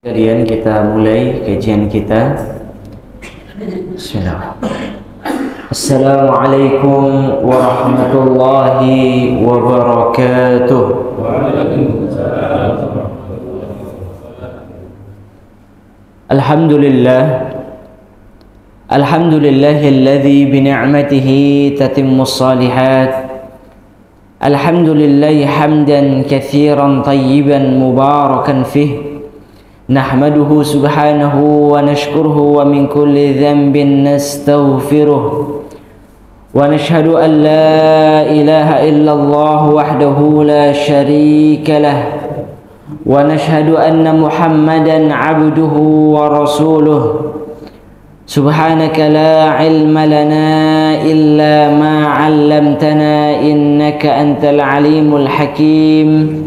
Kemudian kita mulai kajian kita. Bismillah. Assalamualaikum warahmatullahi wabarakatuh. Alhamdulillah. Alhamdulillahilladzi bi ni'matihi tatimmus shalihat. Alhamdulillahi hamdan katsiran tayyiban mubarakan fihi. Nahmaduhu subhanahu wa nashkuruhu wa min kulli dhanbin nastaghfiruh wa nashhadu an la ilaha illallah wahdahu la sharika lah wa nashhadu anna Muhammadan abduhu wa rasuluh. Subhanaka la ilma lana illa ma 'allamtana innaka antal alimul hakim.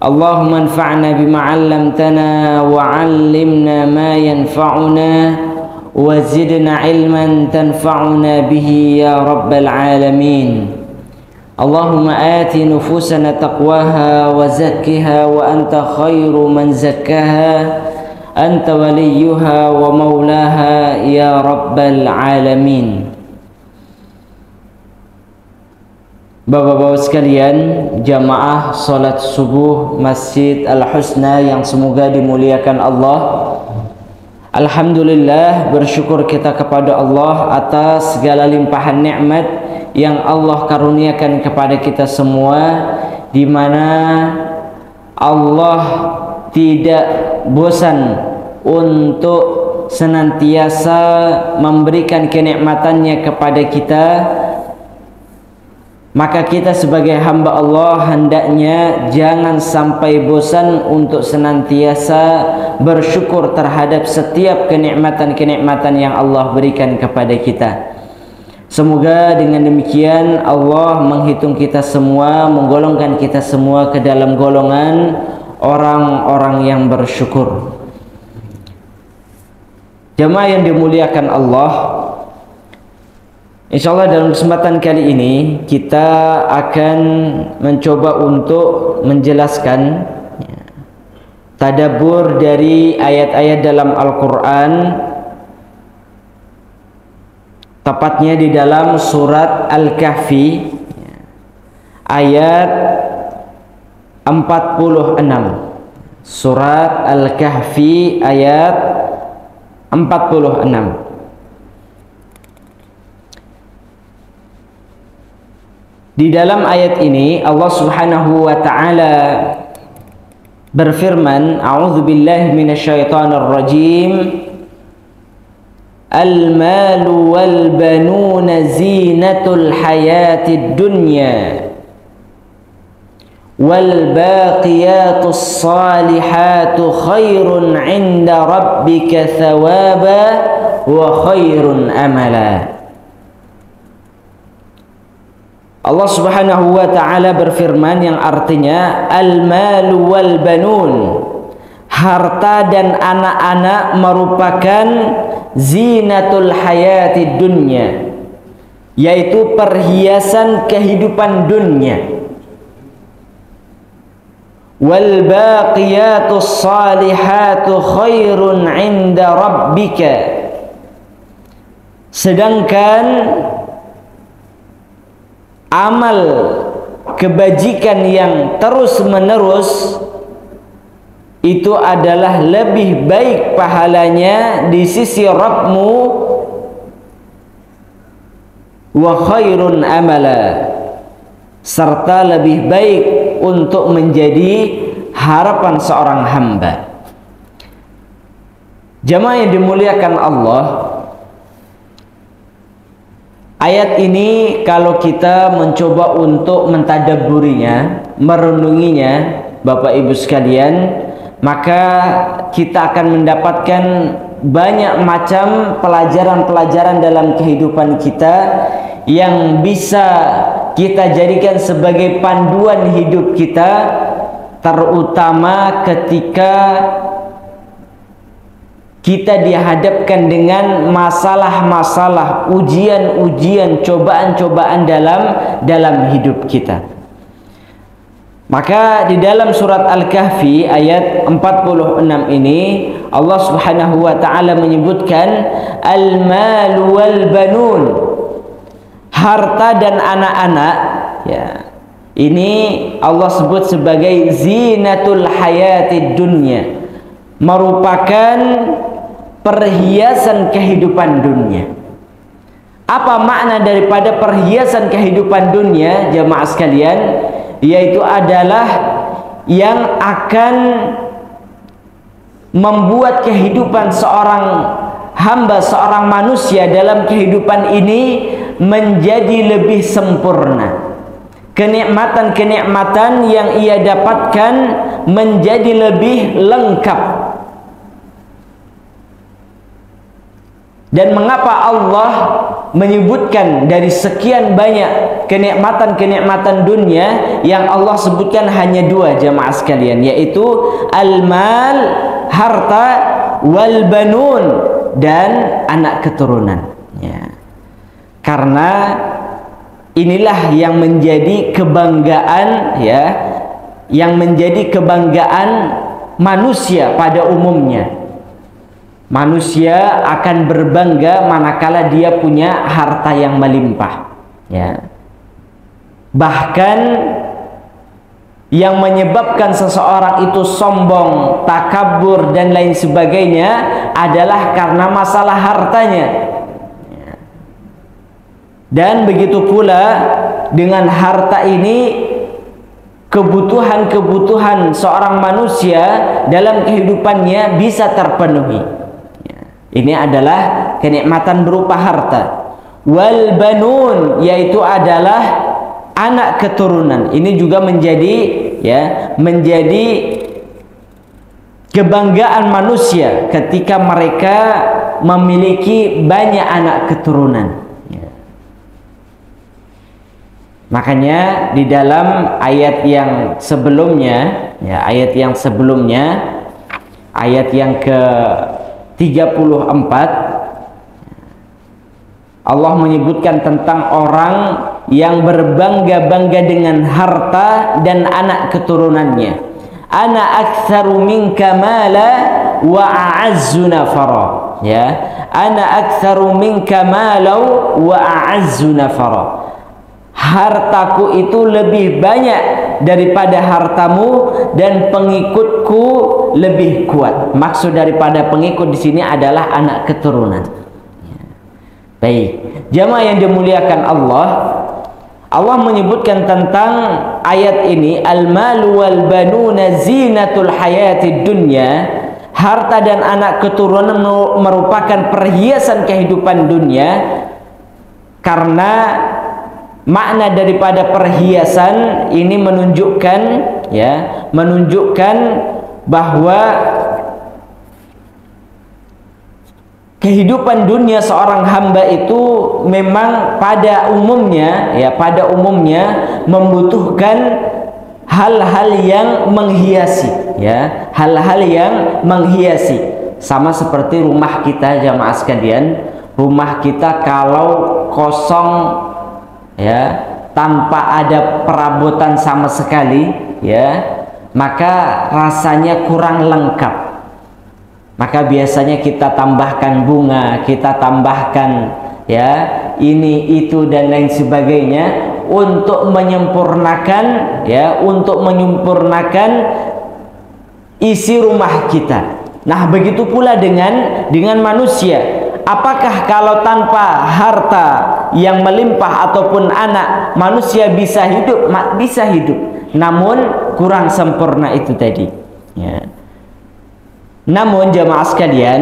Allahumma anfa'na bima 'allamtana wa 'allimna ma yanfa'una wa zidna 'ilman tanfa'una bihi ya rabbal alamin. Allahumma ati nufusana taqwaha wa zakkiha wa anta khairu man zakkaha anta waliyuha wa maulaha ya rabbal alamin. Bapak-bapak sekalian, jamaah salat subuh Masjid Al-Husna yang semoga dimuliakan Allah. Alhamdulillah, bersyukur kita kepada Allah atas segala limpahan nikmat yang Allah karuniakan kepada kita semua, di mana Allah tidak bosan untuk senantiasa memberikan kenikmatannya kepada kita. Maka kita sebagai hamba Allah hendaknya jangan sampai bosan untuk senantiasa bersyukur terhadap setiap kenikmatan-kenikmatan yang Allah berikan kepada kita. Semoga dengan demikian Allah menghitung kita semua, menggolongkan kita semua ke dalam golongan orang-orang yang bersyukur. Jamaah yang dimuliakan Allah, InsyaAllah dalam kesempatan kali ini kita akan mencoba untuk menjelaskan tadabbur dari ayat-ayat dalam Al-Quran, tepatnya di dalam surat Al-Kahfi ayat 46. Surat Al-Kahfi ayat 46. Di dalam ayat ini Allah Subhanahu wa taala berfirman, a'udzubillahi minasyaitonir rajim. Al-malu wal banuna zinatul hayatid dunya wal baqiyatus salihatu khairun 'inda rabbika thawaba wa khairun amala. Allah Subhanahu wa taala berfirman yang artinya al-malu wal banun, harta dan anak-anak merupakan zinatul hayatid dunya, yaitu perhiasan kehidupan dunia. Wal baqiyatus salihatu khairun 'inda rabbika, sedangkan amal kebajikan yang terus menerus itu adalah lebih baik pahalanya di sisi Rabbmu, wa khairun amala, serta lebih baik untuk menjadi harapan seorang hamba. Jamaah yang dimuliakan Allah, ayat ini kalau kita mencoba untuk mentadabburinya, merenunginya, Bapak Ibu sekalian, maka kita akan mendapatkan banyak macam pelajaran-pelajaran dalam kehidupan kita yang bisa kita jadikan sebagai panduan hidup kita, terutama ketika kita dihadapkan dengan masalah-masalah, ujian-ujian, cobaan-cobaan dalam hidup kita. Maka di dalam surat Al-Kahfi ayat 46 ini Allah Subhanahu wa taala menyebutkan al-mal wal banun, harta dan anak-anak, ya. Ini Allah sebut sebagai zinatul hayatid dunya, merupakan perhiasan kehidupan dunia. Apa makna daripada perhiasan kehidupan dunia, jamaah sekalian? Yaitu adalah yang akan membuat kehidupan seorang hamba, seorang manusia dalam kehidupan ini menjadi lebih sempurna. Kenikmatan-kenikmatan yang ia dapatkan menjadi lebih lengkap. Dan mengapa Allah menyebutkan dari sekian banyak kenikmatan-kenikmatan dunia, yang Allah sebutkan hanya dua, jamaah sekalian, yaitu al-mal, harta, wal banun, dan anak keturunan, ya. Karena inilah yang menjadi kebanggaan, ya, yang menjadi kebanggaan manusia pada umumnya. Manusia akan berbangga manakala dia punya harta yang melimpah, ya. Bahkan yang menyebabkan seseorang itu sombong, takabur, dan lain sebagainya adalah karena masalah hartanya. Dan begitu pula dengan harta ini, kebutuhan-kebutuhan seorang manusia dalam kehidupannya bisa terpenuhi. Ini adalah kenikmatan berupa harta. Wal banun, yaitu adalah anak keturunan. Ini juga menjadi, ya, menjadi kebanggaan manusia ketika mereka memiliki banyak anak keturunan. Makanya di dalam ayat yang sebelumnya, ya, ayat yang ke 34, Allah menyebutkan tentang orang yang berbangga-bangga dengan harta dan anak keturunannya. Ana aktsaru minka mala wa a'azzu nafara, ya. Ana aktsaru minka mala wa a'azzu nafara. Hartaku itu lebih banyak daripada hartamu dan pengikutku lebih kuat. Maksud daripada pengikut di sini adalah anak keturunan. Baik, jamaah yang dimuliakan Allah, Allah menyebutkan tentang ayat ini, al-malu wal banuna zinatul hayatid dunya. Harta dan anak keturunan merupakan perhiasan kehidupan dunia. Karena makna daripada perhiasan ini menunjukkan, ya, menunjukkan bahwa kehidupan dunia seorang hamba itu memang pada umumnya, ya, pada umumnya membutuhkan hal-hal yang menghiasi, ya, hal-hal yang menghiasi. Sama seperti rumah kita, jamaah sekalian. Rumah kita kalau kosong, ya, tanpa ada perabotan sama sekali, ya, maka rasanya kurang lengkap. Maka biasanya kita tambahkan bunga, kita tambahkan, ya, ini itu dan lain sebagainya untuk menyempurnakan, ya, untuk menyempurnakan isi rumah kita. Nah, begitu pula dengan manusia. Apakah kalau tanpa harta yang melimpah ataupun anak, manusia bisa hidup? Bisa hidup, namun kurang sempurna itu tadi, ya. Namun jamaah sekalian,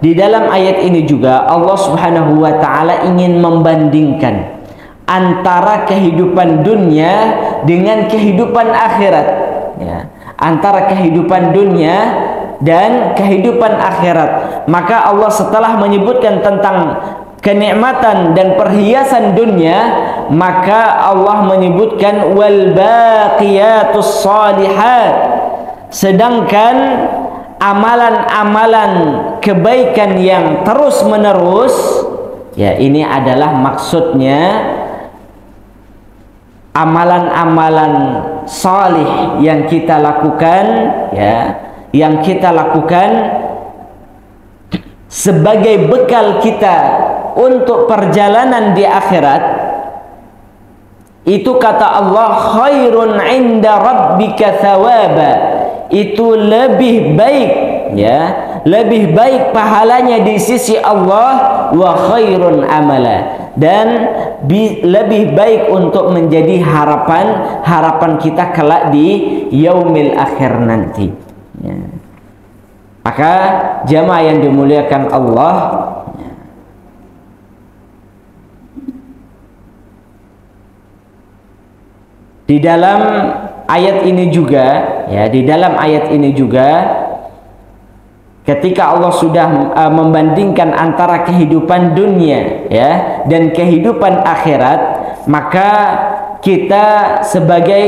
di dalam ayat ini juga Allah Subhanahu wa taala ingin membandingkan antara kehidupan dunia dengan kehidupan akhirat, ya. Antara kehidupan dunia dan kehidupan akhirat. Maka Allah setelah menyebutkan tentang kenikmatan dan perhiasan dunia, maka Allah menyebutkan wal baqiyatus shalihat. Sedangkan amalan-amalan kebaikan yang terus menerus, ya, ini adalah maksudnya amalan-amalan salih yang kita lakukan, ya, yang kita lakukan sebagai bekal kita untuk perjalanan di akhirat, itu kata Allah, khairun inda rabbika thawaba, itu lebih baik, ya, lebih baik pahalanya di sisi Allah, wa khairun amala, dan lebih baik untuk menjadi harapan kita kelak di yaumil akhir nanti, ya. Maka jamaah yang dimuliakan Allah, di dalam ayat ini juga, ya, di dalam ayat ini juga, ketika Allah sudah membandingkan antara kehidupan dunia, ya, dan kehidupan akhirat, maka kita sebagai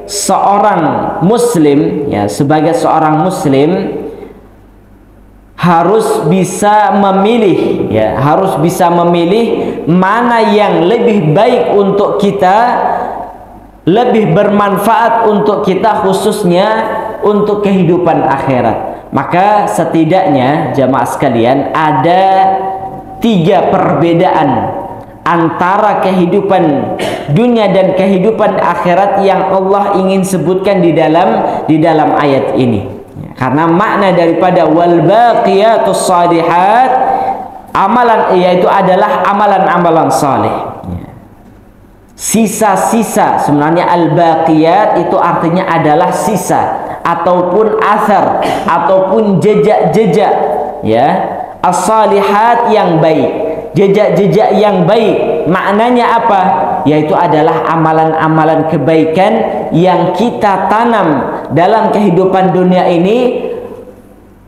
seorang muslim, ya, sebagai seorang muslim harus bisa memilih, ya, harus bisa memilih mana yang lebih baik untuk kita, lebih bermanfaat untuk kita, khususnya untuk kehidupan akhirat. Maka setidaknya jamaah sekalian ada 3 perbedaan antara kehidupan dunia dan kehidupan akhirat yang Allah ingin sebutkan di dalam ayat ini. Karena makna daripada wal baqiyatus shalihat, amalan, yaitu adalah amalan-amalan saleh. Sisa-sisa, sebenarnya al-baqiyat itu artinya adalah sisa ataupun athar ataupun jejak-jejak, ya. As-salihat yang baik, jejak-jejak yang baik, maknanya apa? Yaitu adalah amalan-amalan kebaikan yang kita tanam dalam kehidupan dunia ini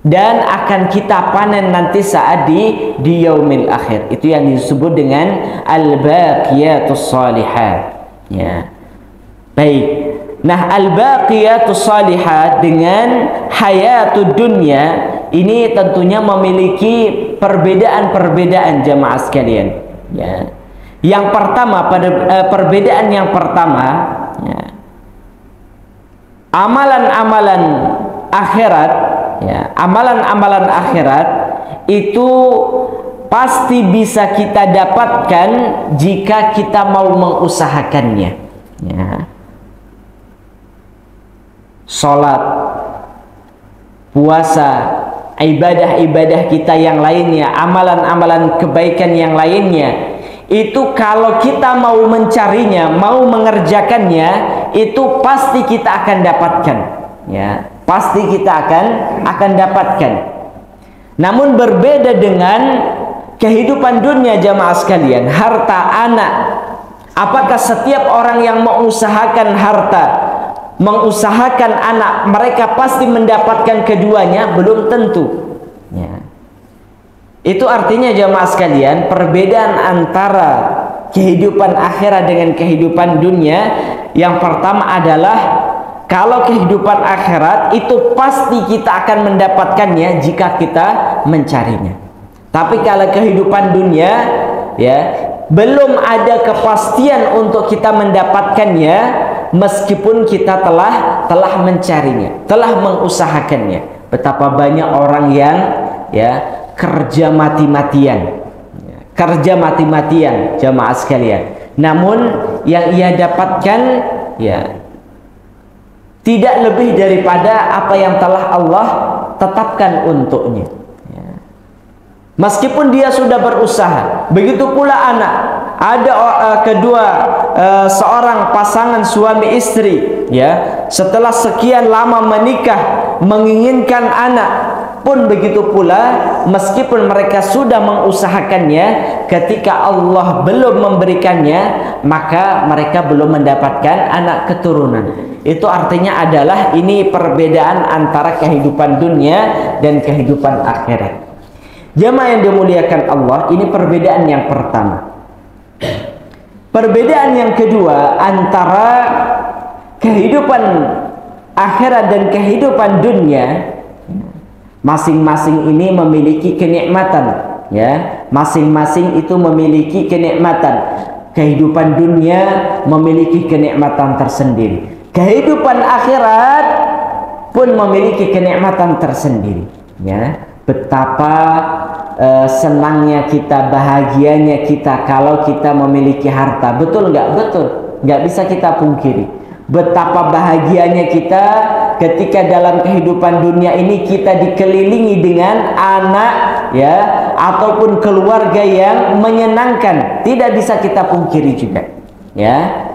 dan akan kita panen nanti saat di yaumil akhir. Itu yang disebut dengan al-baqiyatus shalihat, ya. Baik. Nah, al-baqiyatus shalihat dengan hayatud dunya ini tentunya memiliki perbedaan-perbedaan jamaah sekalian, ya. Yang pertama, pada perbedaan yang pertama, ya, amalan-amalan akhirat, ya, amalan-amalan akhirat itu pasti bisa kita dapatkan jika kita mau mengusahakannya, ya. Salat, puasa, ibadah-ibadah kita yang lainnya, amalan-amalan kebaikan yang lainnya, itu kalau kita mau mencarinya, mau mengerjakannya, itu pasti kita akan dapatkan, ya, pasti kita akan dapatkan. Namun berbeda dengan kehidupan dunia jamaah sekalian, harta, anak. Apakah setiap orang yang mengusahakan harta, mengusahakan anak, mereka pasti mendapatkan keduanya? Belum tentu, ya. Itu artinya jamaah sekalian, perbedaan antara kehidupan akhirat dengan kehidupan dunia, yang pertama adalah kalau kehidupan akhirat itu pasti kita akan mendapatkannya jika kita mencarinya. Tapi kalau kehidupan dunia, ya, belum ada kepastian untuk kita mendapatkannya meskipun kita telah mencarinya, telah mengusahakannya. Betapa banyak orang yang, ya, kerja mati-matian, kerja mati-matian jamaah sekalian, namun yang ia dapatkan, ya, tidak lebih daripada apa yang telah Allah tetapkan untuknya, ya. Meskipun dia sudah berusaha. Begitu pula anak. Ada seorang pasangan suami istri, ya, setelah sekian lama menikah menginginkan anak, pun begitu pula meskipun mereka sudah mengusahakannya, ketika Allah belum memberikannya, maka mereka belum mendapatkan anak keturunan. Itu artinya adalah ini perbedaan antara kehidupan dunia dan kehidupan akhirat. Jamaah yang dimuliakan Allah, ini perbedaan yang pertama. Perbedaan yang kedua antara kehidupan akhirat dan kehidupan dunia, masing-masing ini memiliki kenikmatan, ya, masing-masing itu memiliki kenikmatan. kehidupan dunia memiliki kenikmatan tersendiri, kehidupan akhirat pun memiliki kenikmatan tersendiri. Ya, betapa senangnya kita, bahagianya kita kalau kita memiliki harta. Betul nggak? Betul, nggak bisa kita pungkiri. Betapa bahagianya kita ketika dalam kehidupan dunia ini kita dikelilingi dengan anak, ya, ataupun keluarga yang menyenangkan. Tidak bisa kita pungkiri juga, ya.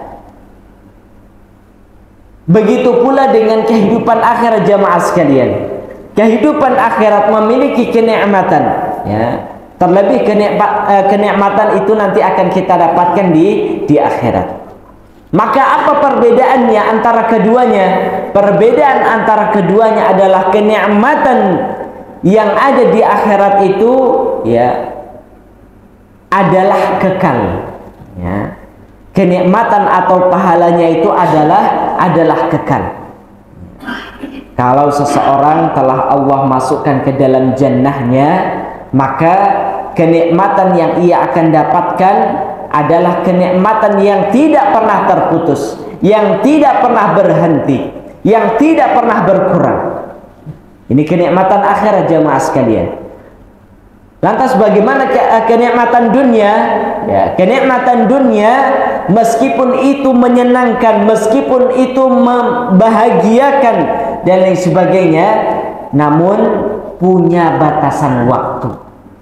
Begitu pula dengan kehidupan akhirat, jamaah sekalian. Kehidupan akhirat memiliki kenikmatan, ya. Terlebih kenikmatan itu nanti akan kita dapatkan di akhirat. Maka apa perbedaannya antara keduanya? Perbedaan antara keduanya adalah kenikmatan yang ada di akhirat itu, ya, adalah kekal, ya. Kenikmatan atau pahalanya itu adalah kekal. Kalau seseorang telah Allah masukkan ke dalam jannahnya, maka kenikmatan yang ia akan dapatkan adalah kenikmatan yang tidak pernah terputus, yang tidak pernah berhenti, yang tidak pernah berkurang. Ini kenikmatan akhirat, jamaah sekalian. Lantas bagaimana kenikmatan dunia? Ya, kenikmatan dunia meskipun itu menyenangkan, meskipun itu membahagiakan dan lain sebagainya, namun punya batasan waktu.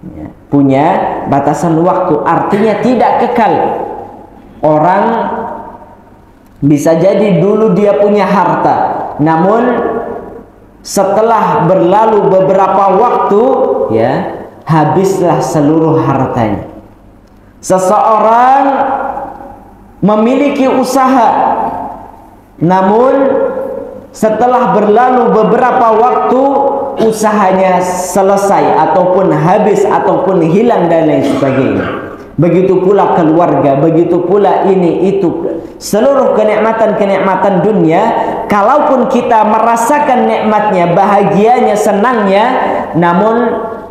Ya, punya batasan waktu, artinya tidak kekal. Orang bisa jadi dulu dia punya harta, namun setelah berlalu beberapa waktu, ya, habislah seluruh hartanya. Seseorang memiliki usaha, namun setelah berlalu beberapa waktu usahanya selesai ataupun habis ataupun hilang dan lain sebagainya. Begitu pula keluarga, begitu pula ini itu, seluruh kenikmatan-kenikmatan dunia, kalaupun kita merasakan nikmatnya, bahagianya, senangnya, namun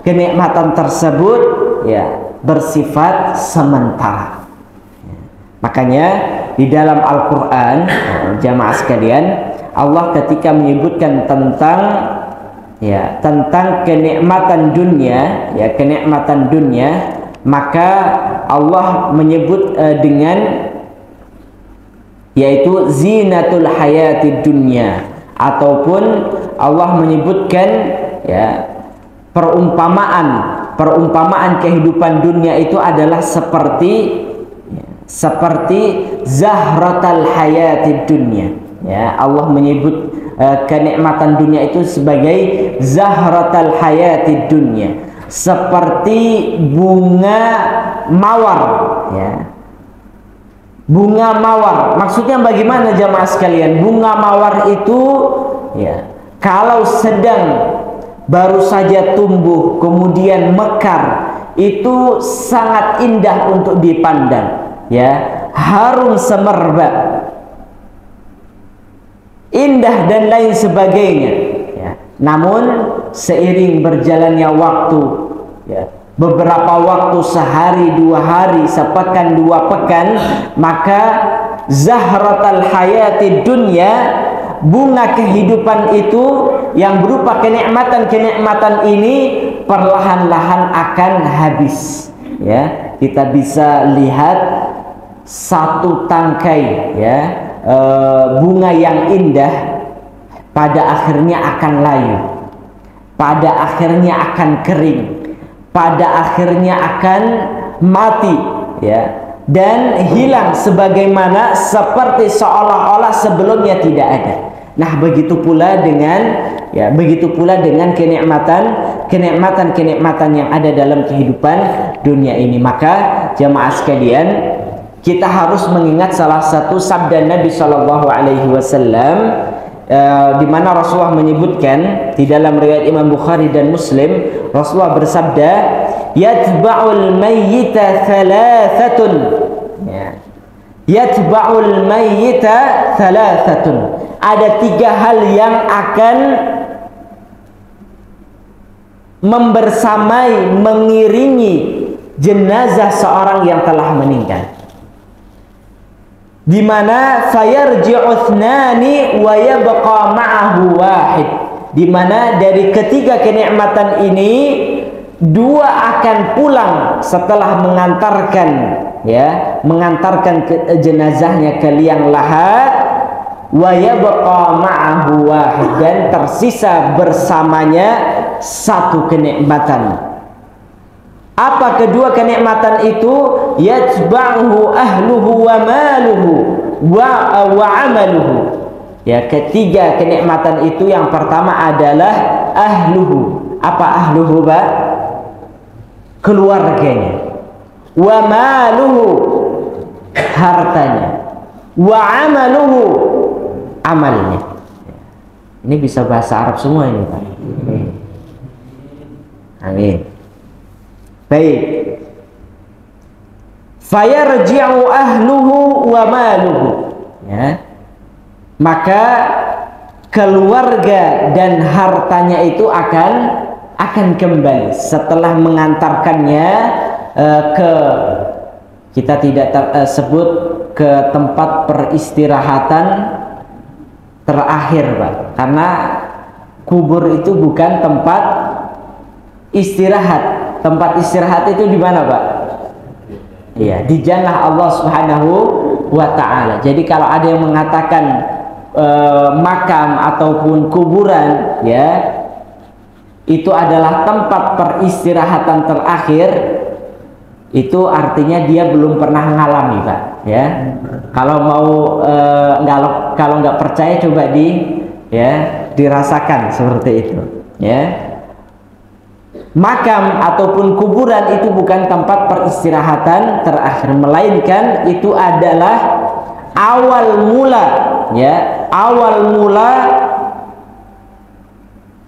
kenikmatan tersebut, ya, bersifat sementara. Makanya di dalam Al-Quran, jamaah sekalian, Allah ketika menyebutkan tentang, ya, tentang kenikmatan dunia, ya, kenikmatan dunia, maka Allah menyebut dengan, yaitu zinatul hayati dunia, ataupun Allah menyebutkan, ya, perumpamaan kehidupan dunia itu adalah seperti zahratal hayatid dunya. Ya, Allah menyebut kenikmatan dunia itu sebagai zahratal hayatid dunya, seperti bunga mawar, ya. Bunga mawar, maksudnya bagaimana jamaah sekalian? Bunga mawar itu, ya, kalau sedang baru saja tumbuh kemudian mekar, itu sangat indah untuk dipandang, ya, harum semerbak, indah dan lain sebagainya, ya. Namun seiring berjalannya waktu, ya, beberapa waktu, sehari, 2 hari, sepekan, 2 pekan, maka zahratal hayati dunya, bunga kehidupan itu yang berupa kenikmatan-kenikmatan ini perlahan-lahan akan habis, ya. Kita bisa lihat satu tangkai, ya, bunga yang indah pada akhirnya akan layu, pada akhirnya akan kering, pada akhirnya akan mati, ya, dan hilang sebagaimana seperti seolah-olah sebelumnya tidak ada. Nah, begitu pula dengan, ya, begitu pula dengan kenikmatan yang ada dalam kehidupan dunia ini. Maka jamaah sekalian, kita harus mengingat salah satu sabda Nabi Shallallahu Alaihi Wasallam, di mana Rasulullah menyebutkan di dalam riwayat Imam Bukhari dan Muslim, Rasulullah bersabda, yatba'ul mayyita thalathatun, ya, yatba'ul mayyita thalathatun, ada 3 hal yang akan membersamai, mengiringi jenazah seorang yang telah meninggal. di mana fayarji'u thnani wa yabqa ma'ahu wahid, di mana dari ketiga kenikmatan ini dua akan pulang setelah mengantarkan jenazahnya ke liang lahat, wa yabqa ma'ahu wahid, dan tersisa bersamanya satu kenikmatan. Apa kedua kenikmatan itu? Yatba'uhu ahluhu wa maluhu wa amaluhu. Ya, ketiga kenikmatan itu yang pertama adalah ahluhu. Apa ahluhu, Pak? Keluarganya. Wa maluhu, hartanya. Wa amaluhu, amalnya. Ini bisa bahasa Arab semua ini, Pak. Amin. Baik. Fayarji'u ahluhu wa maluhu. Ya. Maka keluarga dan hartanya itu akan kembali setelah mengantarkannya kita tidak sebut ke tempat peristirahatan terakhir, Pak. Karena kubur itu bukan tempat istirahat. Tempat istirahat itu di mana, Pak? Iya, di jannah Allah Subhanahu wa ta'ala. Jadi kalau ada yang mengatakan makam ataupun kuburan, ya, itu adalah tempat peristirahatan terakhir, itu artinya dia belum pernah mengalami, Pak. Ya, kalau mau kalau nggak percaya coba dirasakan seperti itu, ya. Makam ataupun kuburan itu bukan tempat peristirahatan terakhir, melainkan itu adalah awal mula, ya, awal mula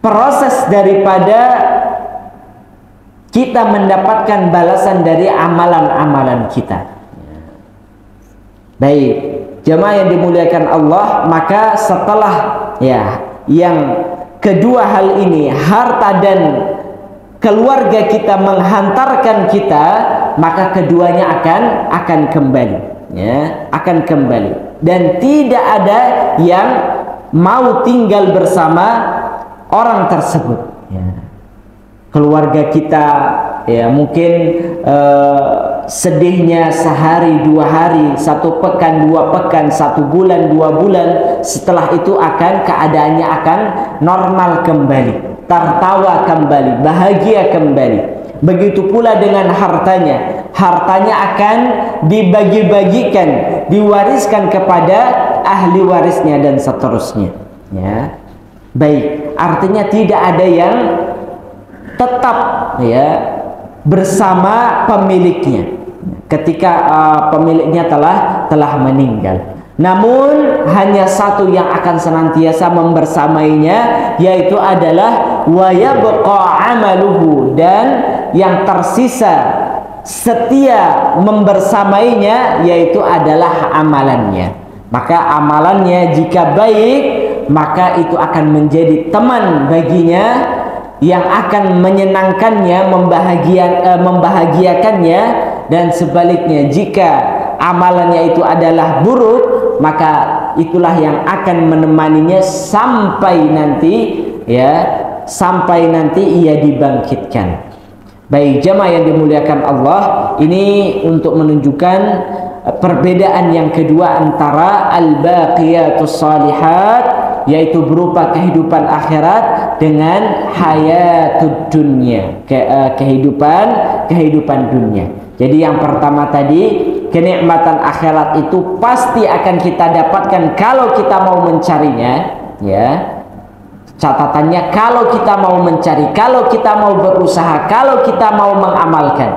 proses daripada kita mendapatkan balasan dari amalan-amalan kita. Baik, jemaah yang dimuliakan Allah, maka setelah yang kedua hal ini, harta dan keluarga kita menghantarkan kita, maka keduanya akan kembali, ya, akan kembali, dan tidak ada yang mau tinggal bersama orang tersebut, ya. Keluarga kita, ya, mungkin sedihnya sehari, 2 hari, 1 pekan, 2 pekan, 1 bulan, 2 bulan, setelah itu keadaannya akan normal kembali, tertawa kembali, bahagia kembali. Begitu pula dengan hartanya. Hartanya akan dibagi-bagikan, diwariskan kepada ahli warisnya dan seterusnya, ya. Baik, artinya tidak ada yang tetap, ya, bersama pemiliknya ketika pemiliknya telah meninggal. Namun hanya satu yang akan senantiasa membersamainya, yaitu adalah wa yabqa amaluhu, dan yang tersisa setia membersamainya yaitu adalah amalannya. Maka amalannya jika baik, maka itu akan menjadi teman baginya yang akan menyenangkannya, membahagiakannya, dan sebaliknya jika amalannya itu adalah buruk, maka itulah yang akan menemaninya sampai nanti, ya, sampai nanti ia dibangkitkan. Baik, jemaah yang dimuliakan Allah, ini untuk menunjukkan perbedaan yang kedua antara al-baqiyatus shalihat, yaitu berupa kehidupan akhirat, dengan hayatud dunya, kehidupan dunia. Jadi yang pertama tadi, kenikmatan akhirat itu pasti akan kita dapatkan kalau kita mau mencarinya, ya. Catatannya, kalau kita mau mencari, kalau kita mau berusaha, kalau kita mau mengamalkan,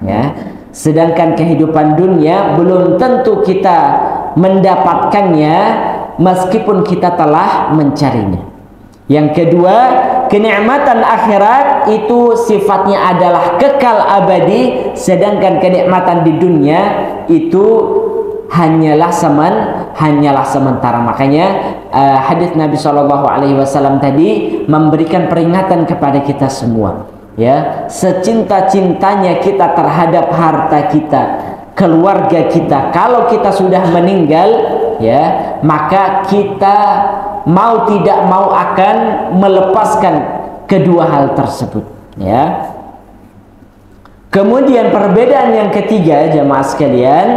ya. Sedangkan kehidupan dunia belum tentu kita mendapatkannya meskipun kita telah mencarinya. Yang kedua, kenikmatan akhirat itu sifatnya adalah kekal abadi, sedangkan kenikmatan di dunia itu hanyalah sementara. Makanya hadis Nabi SAW tadi memberikan peringatan kepada kita semua, ya, secinta-cintanya kita terhadap harta kita, keluarga kita. Kalau kita sudah meninggal, ya, maka kita mau tidak mau akan melepaskan kedua hal tersebut, ya. Kemudian perbedaan yang ketiga jamaah sekalian,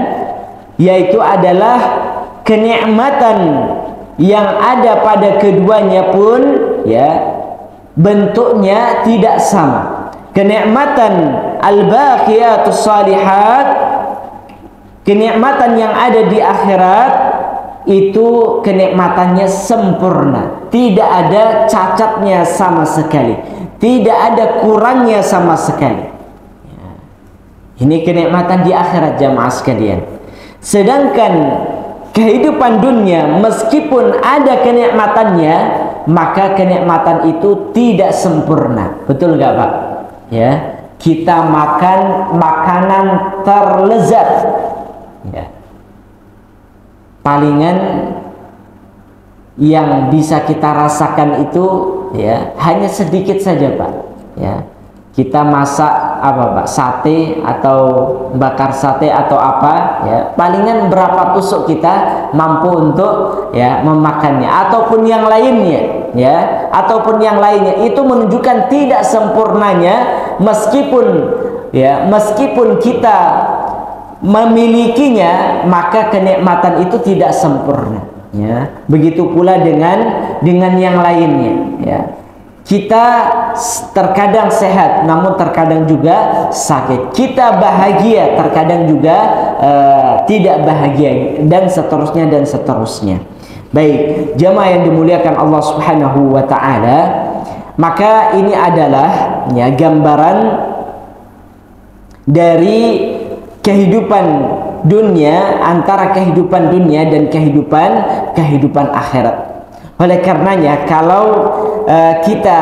yaitu adalah kenikmatan yang ada pada keduanya pun, ya, bentuknya tidak sama. Kenikmatan al-baqiyatus shalihat, kenikmatan yang ada di akhirat itu kenikmatannya sempurna, tidak ada cacatnya sama sekali, tidak ada kurangnya sama sekali. Ini kenikmatan di akhirat jamaah sekalian. Sedangkan kehidupan dunia meskipun ada kenikmatannya, maka kenikmatan itu tidak sempurna. Betul nggak Pak? Ya, kita makan makanan terlezat, ya, palingan yang bisa kita rasakan itu, ya, hanya sedikit saja Pak. Ya, kita masak apa Pak, sate atau bakar sate atau apa, ya, palingan berapa tusuk kita mampu untuk, ya, memakannya, ataupun yang lainnya, ya, ataupun yang lainnya. Itu menunjukkan tidak sempurnanya, meskipun, ya, meskipun kita memilikinya, maka kenikmatan itu tidak sempurna, ya. Begitu pula dengan yang lainnya, ya. Kita terkadang sehat, namun terkadang juga sakit. Kita bahagia, terkadang juga tidak bahagia, dan seterusnya dan seterusnya. Baik, jamaah yang dimuliakan Allah Subhanahu wa taala, maka ini adalah, ya, gambaran dari kehidupan dunia, antara kehidupan dunia dan kehidupan akhirat. Oleh karenanya, kalau kita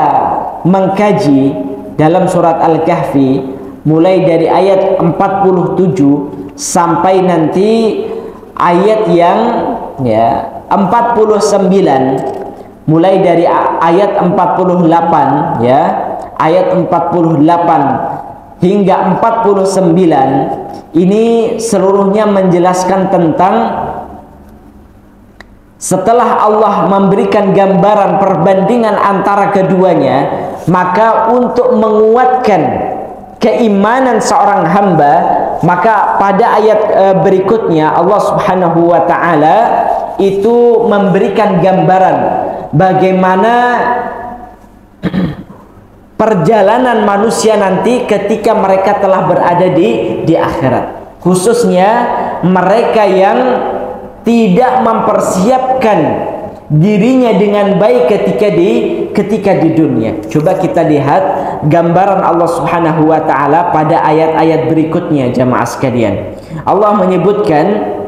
mengkaji dalam surat Al-Kahfi mulai dari ayat 47 sampai nanti ayat yang, ya, 49, mulai dari ayat 48, ya, ayat 48 hingga 49, ini seluruhnya menjelaskan tentang setelah Allah memberikan gambaran perbandingan antara keduanya, maka untuk menguatkan keimanan seorang hamba, maka pada ayat berikutnya Allah Subhanahu wa taala itu memberikan gambaran bagaimana perjalanan manusia nanti ketika mereka telah berada di akhirat, khususnya mereka yang tidak mempersiapkan dirinya dengan baik ketika di dunia. Coba kita lihat gambaran Allah Subhanahu wa taala pada ayat-ayat berikutnya jamaah sekalian. Allah menyebutkan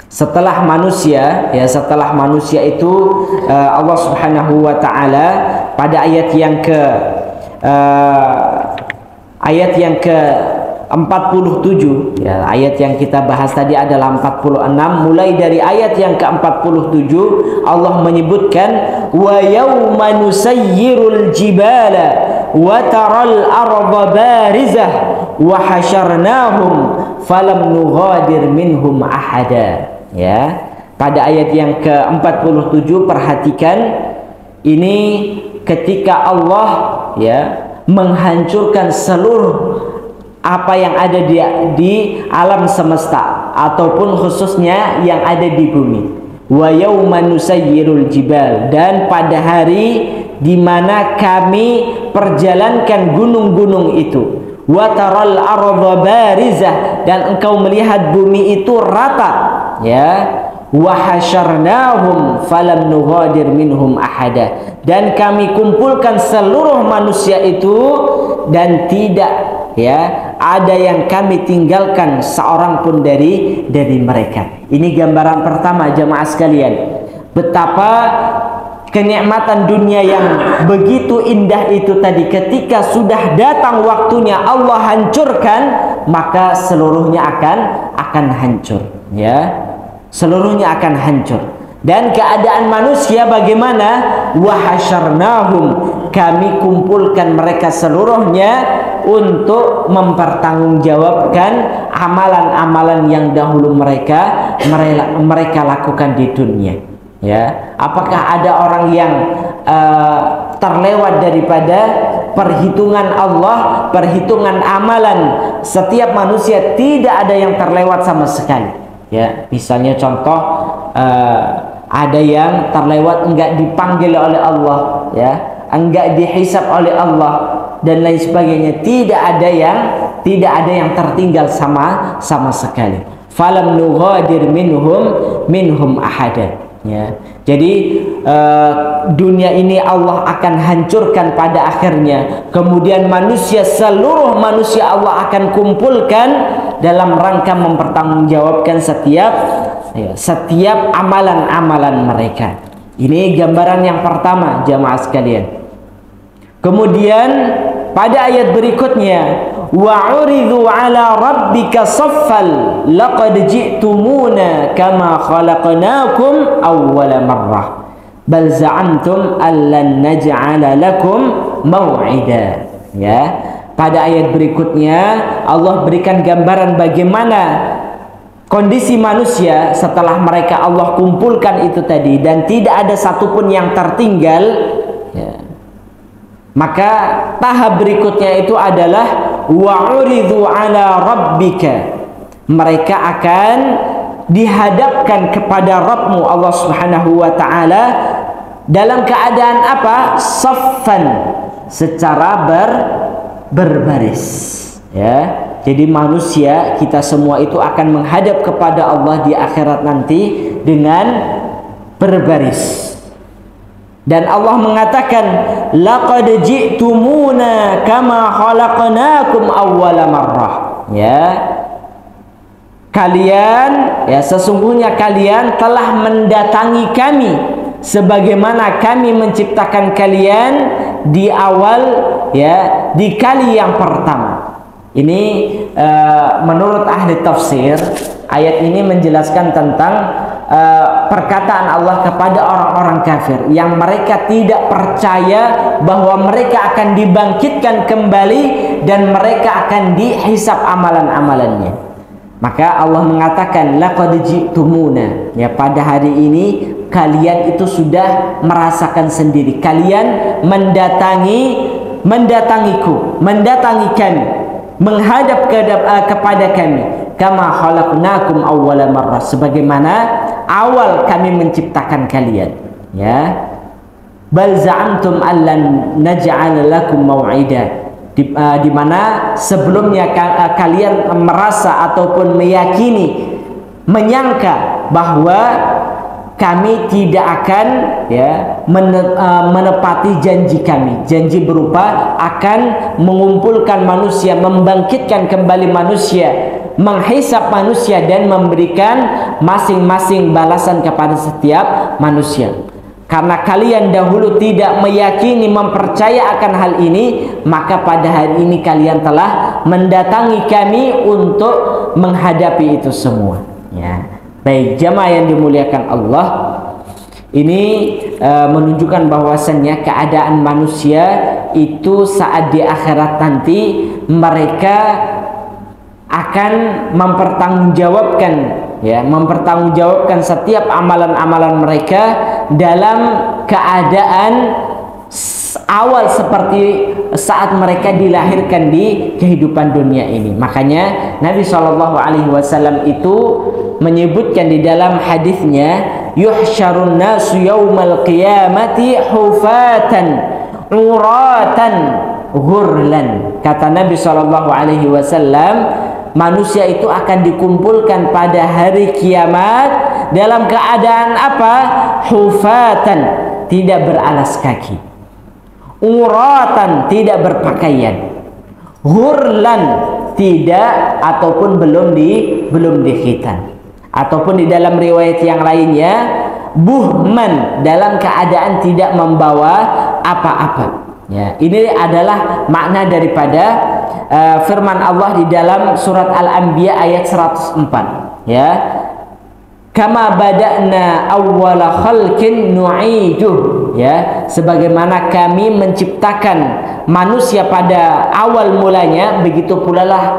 setelah manusia, ya, setelah manusia itu Allah Subhanahu wa taala pada ayat yang ke 47, ya, ayat yang kita bahas tadi adalah 46. Mulai dari ayat yang ke-47 Allah menyebutkan wa yauma nusayyirul jibala wa taral arda barizah wa hasyarnahum falam nughadir minhum ahada. Ya, pada ayat yang ke-47 perhatikan, ini ketika Allah, ya, menghancurkan seluruh apa yang ada di alam semesta, ataupun khususnya yang ada di bumi. Wa yauma nusayyirul jibal, dan pada hari di mana kami perjalankan gunung-gunung itu. Wa taral arda barizah, dan engkau melihat bumi itu rata, ya. Wa hasyarnahum falam nughadir minhum ahada, dan kami kumpulkan seluruh manusia itu dan tidak, ya, ada yang kami tinggalkan seorang pun dari mereka. Ini gambaran pertama jamaah sekalian, betapa kenikmatan dunia yang begitu indah itu tadi, ketika sudah datang waktunya Allah hancurkan, maka seluruhnya akan hancur, ya, seluruhnya akan hancur. Dan keadaan manusia bagaimana? Wa hasyarnahum, kami kumpulkan mereka seluruhnya untuk mempertanggungjawabkan amalan-amalan yang dahulu mereka lakukan di dunia. Ya, apakah ada orang yang terlewat daripada perhitungan Allah, perhitungan amalan setiap manusia? Tidak ada yang terlewat sama sekali. Ya, misalnya contoh, ada yang terlewat enggak dipanggil oleh Allah, ya, enggak dihisab oleh Allah dan lain sebagainya. Tidak ada yang tertinggal sama sekali. Falam nughadir minhum ahada. Ya, jadi dunia ini Allah akan hancurkan pada akhirnya. Kemudian seluruh manusia Allah akan kumpulkan dalam rangka mempertanggungjawabkan setiap amalan-amalan mereka. Ini gambaran yang pertama, jamaah sekalian. Kemudian pada ayat berikutnya, wa'uridu ala rabbika saffal laqad ji'tumuna kama khalaqnakum awwala marrah bal za'antum allan naj'ala lakum maw'ida. Ya, pada ayat berikutnya Allah berikan gambaran bagaimana kondisi manusia setelah mereka Allah kumpulkan itu tadi dan tidak ada satupun yang tertinggal. Ya, maka tahap berikutnya itu adalah wa'uridu ala rabbika. Mereka akan dihadapkan kepada Rabbmu Allah Subhanahu wa ta'ala dalam keadaan apa? Saffan, secara berbaris. Ya, jadi manusia kita semua itu akan menghadap kepada Allah di akhirat nanti dengan berbaris. Dan Allah mengatakan laqad ji'tumuna kama khalaqnakum awwala marrah. Ya, kalian, ya, sesungguhnya kalian telah mendatangi kami sebagaimana kami menciptakan kalian di awal, ya, di kali yang pertama. Ini menurut ahli tafsir, ayat ini menjelaskan tentang perkataan Allah kepada orang-orang kafir yang mereka tidak percaya bahwa mereka akan dibangkitkan kembali dan mereka akan dihisab amalan-amalannya. Maka Allah mengatakan laqad ji'tumuna, ya, pada hari ini kalian itu sudah merasakan sendiri, kalian mendatangiku, mendatangi kami, menghadap kepada kami, kama khalaqnakum awwala marrah, sebagaimana awal kami menciptakan kalian. Ya, bal za'amtum allan naj'al lakum mau'ida, di mana sebelumnya kalian merasa ataupun meyakini, menyangka bahwa kami tidak akan, ya, menepati janji kami. Janji berupa akan mengumpulkan manusia, membangkitkan kembali manusia, menghisab manusia dan memberikan masing-masing balasan kepada setiap manusia. Karena kalian dahulu tidak meyakini, mempercaya akan hal ini, maka pada hari ini kalian telah mendatangi kami untuk menghadapi itu semua. Ya, baik jamaah yang dimuliakan Allah, ini menunjukkan bahwasannya keadaan manusia itu saat di akhirat nanti mereka akan mempertanggungjawabkan, ya, mempertanggungjawabkan setiap amalan-amalan mereka dalam keadaan awal seperti saat mereka dilahirkan di kehidupan dunia ini. Makanya Nabi SAW itu menyebutkan di dalam hadisnya, yuhsyarun nasu yaumal qiyamati hufatan uratan ghurlan. Kata Nabi SAW, manusia itu akan dikumpulkan pada hari kiamat dalam keadaan apa? Hufatan, tidak beralas kaki, uratan, tidak berpakaian, ghurlan, tidak ataupun belum dikhitan, ataupun di dalam riwayat yang lainnya buhman, dalam keadaan tidak membawa apa-apa. Ya, ini adalah makna daripada firman Allah di dalam surat Al-Anbiya ayat 104. Ya, kama bada'na awwala khalqin nu'iduh, ya, sebagaimana kami menciptakan manusia pada awal mulanya, begitu pula lah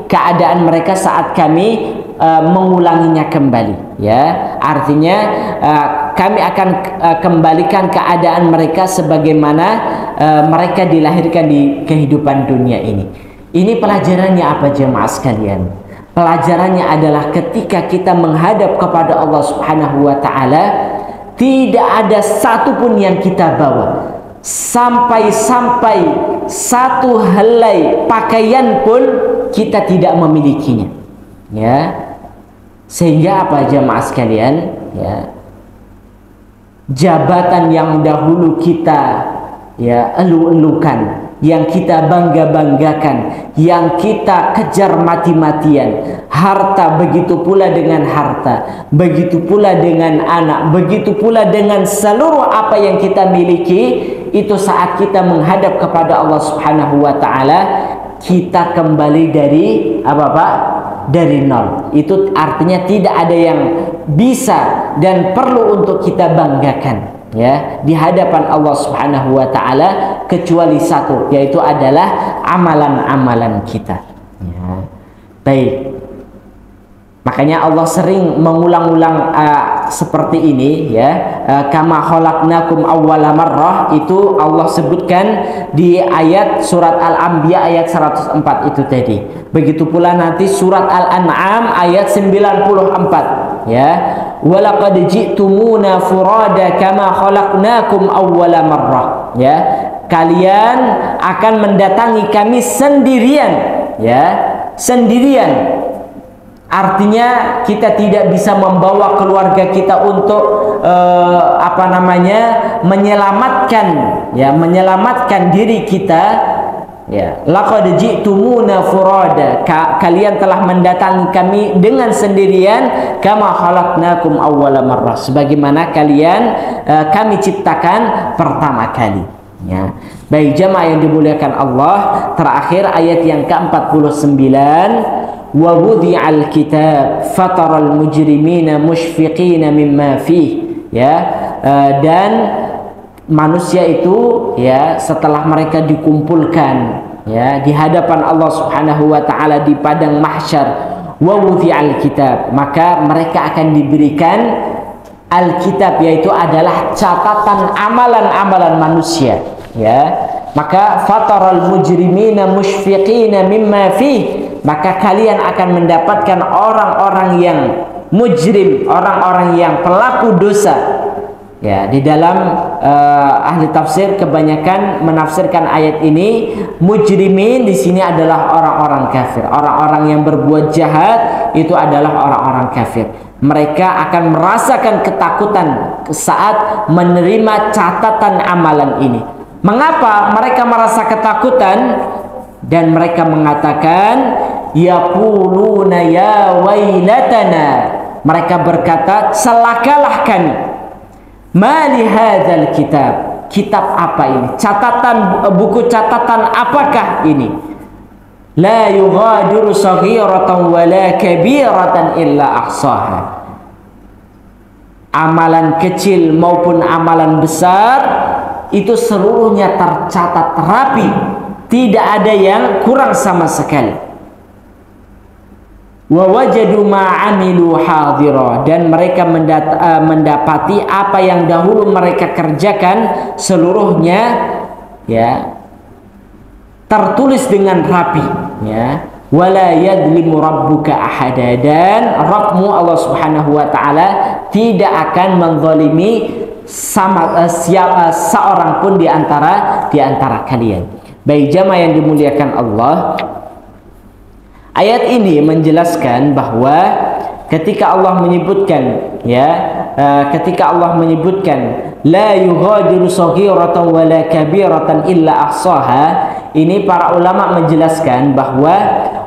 keadaan mereka saat kami mengulanginya kembali, ya. Artinya kami akan kembalikan keadaan mereka sebagaimana mereka dilahirkan di kehidupan dunia ini. Ini pelajarannya apa jemaah sekalian? Pelajarannya adalah ketika kita menghadap kepada Allah Subhanahu wa taala, tidak ada satupun yang kita bawa, sampai satu helai pakaian pun kita tidak memilikinya, ya. Sehingga apa jemaah sekalian, ya, jabatan yang dahulu kita ya elu-elukan, yang kita bangga-banggakan, yang kita kejar mati-matian, harta, begitu pula dengan harta, begitu pula dengan anak, begitu pula dengan seluruh apa yang kita miliki, itu saat kita menghadap kepada Allah Subhanahu wa taala, kita kembali dari apa Pak? Dari nol. Itu artinya tidak ada yang bisa dan perlu untuk kita banggakan, ya, di hadapan Allah Subhanahu wa taala, kecuali satu, yaitu adalah amalan-amalan kita, ya. Baik. Makanya Allah sering mengulang-ulang seperti ini, ya. Kama khalaqnakum awwala marrah, itu Allah sebutkan di ayat surat Al-Anbiya ayat 104 itu tadi. Begitu pula nanti surat Al-An'am ayat 94, ya. Walaqad ji'tumuna furada kama khalaqnakum awwala marrah, ya. Kalian akan mendatangi kami sendirian, ya, sendirian. Artinya kita tidak bisa membawa keluarga kita untuk menyelamatkan, ya, menyelamatkan diri kita, ya. Laqad ji'tumuna furada, kalian telah mendatangi kami dengan sendirian, kama khalaqnakum awwala marrah, sebagaimana kami ciptakan pertama kali, ya. Baik jamaah yang dimuliakan Allah, terakhir ayat yang ke-49, wa wudi'al kitab fataral mujrimina mushfiqina mimma fih, ya. Dan manusia itu, ya, setelah mereka dikumpulkan, ya, di hadapan Allah Subhanahu wa taala di padang mahsyar, wa wudi'al kitab, maka mereka akan diberikan Alkitab, yaitu adalah catatan amalan-amalan manusia, ya. Maka fataral mujrimina mushfiqina mimma fih, maka kalian akan mendapatkan orang-orang yang mujrim, orang-orang yang pelaku dosa, ya. Di dalam ahli tafsir kebanyakan menafsirkan ayat ini, mujrimin di sini adalah orang-orang kafir, orang-orang yang berbuat jahat, itu adalah orang-orang kafir. Mereka akan merasakan ketakutan saat menerima catatan amalan ini. Mengapa mereka merasa ketakutan? Dan mereka mengatakan, yaquluna ya wailatana, mereka berkata, celakalah kami. Ma li hadzal kitab, kitab apa ini? Catatan, buku catatan apakah ini? La yughadiru saghiratan wala kabiratan illa ahsaha. Amalan kecil maupun amalan besar itu seluruhnya tercatat rapi, tidak ada yang kurang sama sekali. Wa wajadu ma amilu hadira, dan mereka mendapati apa yang dahulu mereka kerjakan seluruhnya, ya, tertulis dengan rapi, ya. Wala yadlimu rabbuka ahada, dan Rabbmu Allah Subhanahu wa taala tidak akan menzalimi seorang pun di antara kalian. Baik jamaah yang dimuliakan Allah, ayat ini menjelaskan bahwa ketika Allah menyebutkan, ya, ketika Allah menyebutkan la yughadiru saghiratan wala kabiratan illa ahsaha, ini para ulama menjelaskan bahwa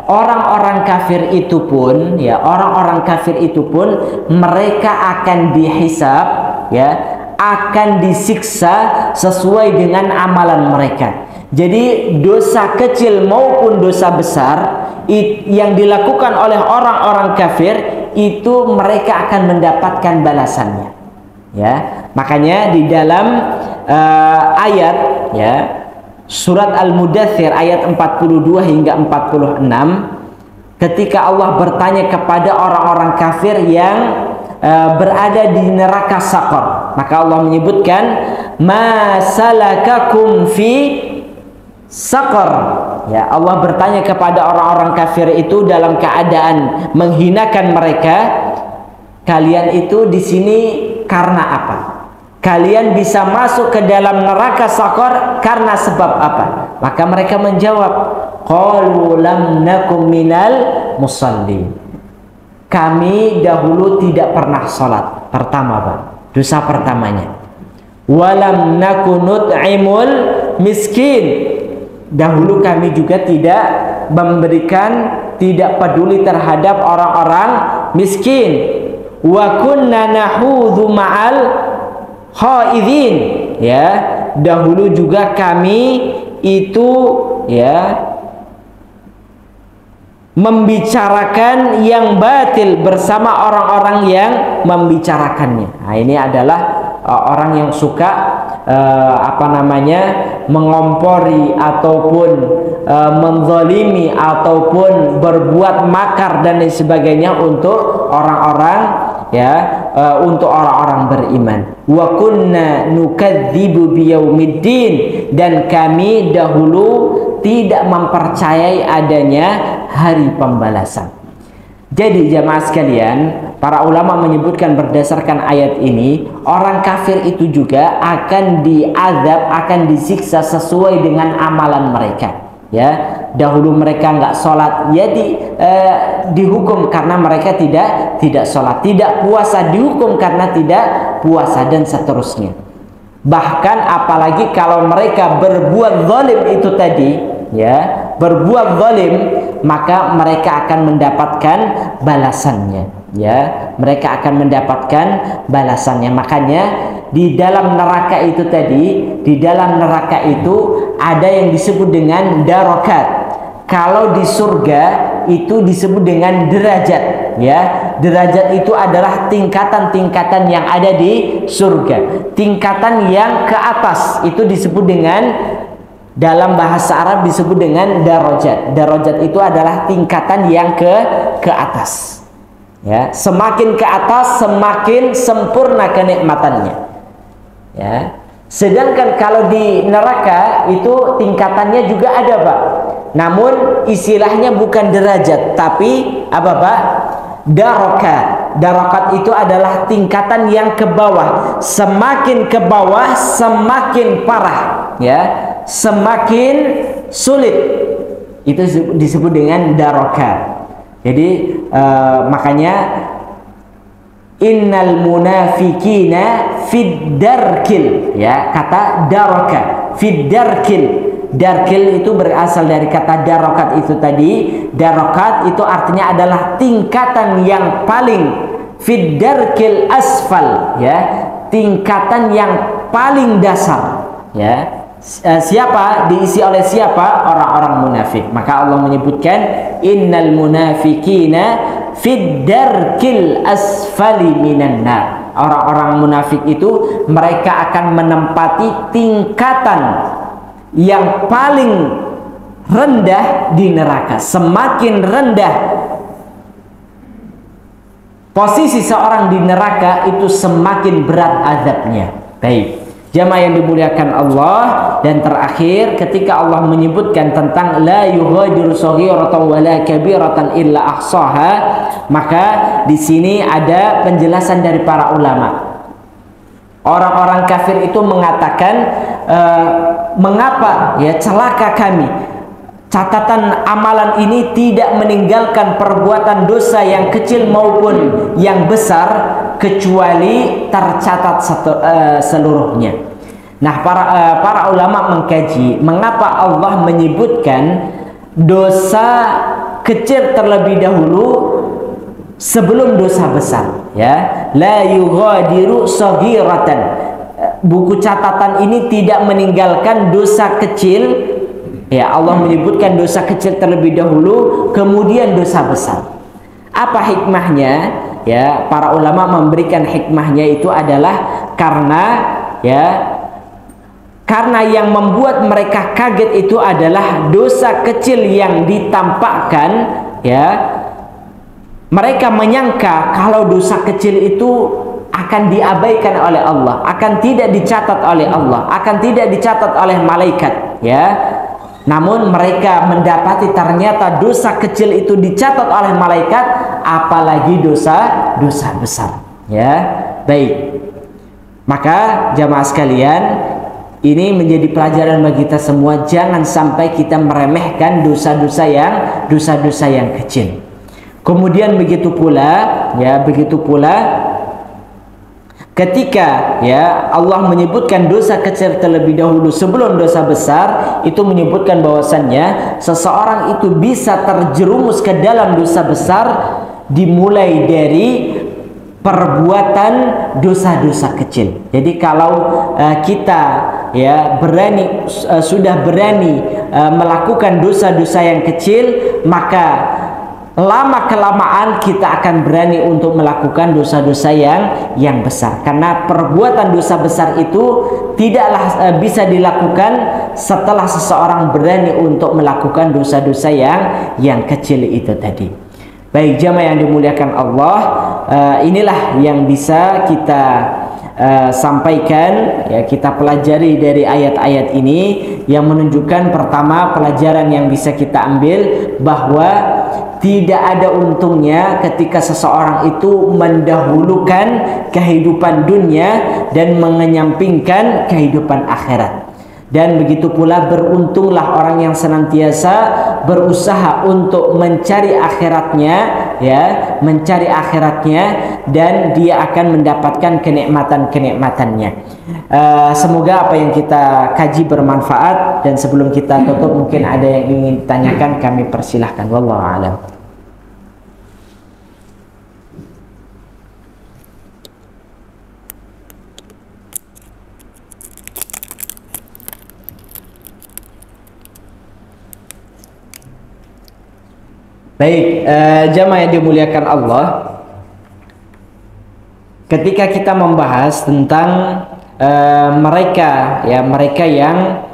orang-orang kafir itu pun, ya, orang-orang kafir itu pun mereka akan dihisab, ya, akan disiksa sesuai dengan amalan mereka. Jadi dosa kecil maupun dosa besar yang dilakukan oleh orang-orang kafir itu mereka akan mendapatkan balasannya, ya. Makanya di dalam ayat, ya, surat Al-Mudaththir ayat 42 hingga 46, ketika Allah bertanya kepada orang-orang kafir yang berada di neraka Saqar, maka Allah menyebutkan ma salakakum fi Saqar. Ya, Allah bertanya kepada orang-orang kafir itu dalam keadaan menghinakan mereka, kalian itu di sini karena apa? Kalian bisa masuk ke dalam neraka Saqar karena sebab apa? Maka mereka menjawab, qalu lam nakum minal musallin. Kami dahulu tidak pernah sholat. Pertama, Pak, dosa pertamanya. Walam naku nut'imul miskin. Dahulu kami juga tidak memberikan, tidak peduli terhadap orang-orang miskin. Wa kunna nahudhu ma'al khaidin. Ya, dahulu juga kami itu ya membicarakan yang batil bersama orang-orang yang membicarakannya. Nah, ini adalah orang yang suka mengompori ataupun menzalimi ataupun berbuat makar dan lain sebagainya untuk orang-orang untuk orang-orang beriman. Wa kunna nukadzibu biyaumiddin, dan kami dahulu tidak mempercayai adanya hari pembalasan. Jadi jamaah sekalian, para ulama menyebutkan berdasarkan ayat ini, orang kafir itu juga akan diazab, akan disiksa sesuai dengan amalan mereka. Ya, dahulu mereka nggak sholat, ya dihukum karena mereka tidak sholat. Tidak puasa, dihukum karena tidak puasa, dan seterusnya. Bahkan apalagi kalau mereka berbuat zalim itu tadi, ya, berbuat zalim, maka mereka akan mendapatkan balasannya. Ya, mereka akan mendapatkan balasannya. Makanya di dalam neraka itu tadi, di dalam neraka itu ada yang disebut dengan darokat. Kalau di surga itu disebut dengan derajat. Ya, derajat itu adalah tingkatan-tingkatan yang ada di surga. Tingkatan yang ke atas itu disebut dengan, dalam bahasa Arab disebut dengan darajat. Darajat itu adalah tingkatan yang ke atas. Ya, semakin ke atas semakin sempurna kenikmatannya. Ya, sedangkan kalau di neraka itu tingkatannya juga ada, Pak. Namun istilahnya bukan derajat, tapi apa, Pak? Darokat. Darokat itu adalah tingkatan yang ke bawah. Semakin ke bawah semakin parah, ya, semakin sulit. Itu disebut dengan darokat. Jadi makanya innal munafikina fid darkil, ya, kata darokat fid darkil. Darkil itu berasal dari kata darokat itu tadi. Darokat itu artinya adalah tingkatan yang paling, fid darkil asfal, ya, tingkatan yang paling dasar, ya. Siapa? Diisi oleh siapa? Orang-orang munafik. Maka Allah menyebutkan innal munafikina fid darkil asfali minan nar. Orang-orang munafik itu mereka akan menempati tingkatan yang paling rendah di neraka. Semakin rendah posisi seorang di neraka, itu semakin berat azabnya. Baik, jamaah yang dimuliakan Allah, dan terakhir ketika Allah menyebutkan tentang la yughadiru shaghiratan wala kabiratan illa ahsaha, maka di sini ada penjelasan dari para ulama. Orang-orang kafir itu mengatakan, mengapa, ya, celaka kami, catatan amalan ini tidak meninggalkan perbuatan dosa yang kecil maupun yang besar, kecuali tercatat seluruhnya. Nah, para ulama mengkaji mengapa Allah menyebutkan dosa kecil terlebih dahulu sebelum dosa besar, ya. La yughadiru shaghiratan, buku catatan ini tidak meninggalkan dosa kecil, ya. Allah menyebutkan dosa kecil terlebih dahulu, kemudian dosa besar. Apa hikmahnya? Ya, para ulama memberikan hikmahnya itu adalah karena, ya, Karena yang membuat mereka kaget itu adalah dosa kecil yang ditampakkan, ya. Mereka menyangka kalau dosa kecil itu akan diabaikan oleh Allah, akan tidak dicatat oleh Allah, akan tidak dicatat oleh malaikat, ya. Namun mereka mendapati ternyata dosa kecil itu dicatat oleh malaikat, apalagi dosa besar, ya. Baik. Maka jamaah sekalian, ini menjadi pelajaran bagi kita semua, jangan sampai kita meremehkan dosa-dosa yang kecil. Kemudian begitu pula ketika, ya, Allah menyebutkan dosa kecil terlebih dahulu sebelum dosa besar, itu menyebutkan bahwasannya seseorang itu bisa terjerumus ke dalam dosa besar dimulai dari perbuatan dosa-dosa kecil. Jadi kalau kita, ya, sudah berani melakukan dosa-dosa yang kecil, maka lama kelamaan kita akan berani untuk melakukan dosa-dosa yang besar. Karena perbuatan dosa besar itu tidaklah bisa dilakukan setelah seseorang berani untuk melakukan dosa-dosa yang kecil itu tadi. Baik jamaah yang dimuliakan Allah, inilah yang bisa kita sampaikan, ya, kita pelajari dari ayat-ayat ini, yang menunjukkan pertama pelajaran yang bisa kita ambil bahwa tidak ada untungnya ketika seseorang itu mendahulukan kehidupan dunia dan mengenyampingkan kehidupan akhirat. Dan begitu pula beruntunglah orang yang senantiasa berusaha untuk mencari akhiratnya, ya, mencari akhiratnya, dan dia akan mendapatkan kenikmatan-kenikmatannya. Semoga apa yang kita kaji bermanfaat, dan sebelum kita tutup mungkin ada yang ingin ditanyakan, kami persilahkan. Wallahu a'lam. Baik, jamaah yang dimuliakan Allah, ketika kita membahas tentang mereka yang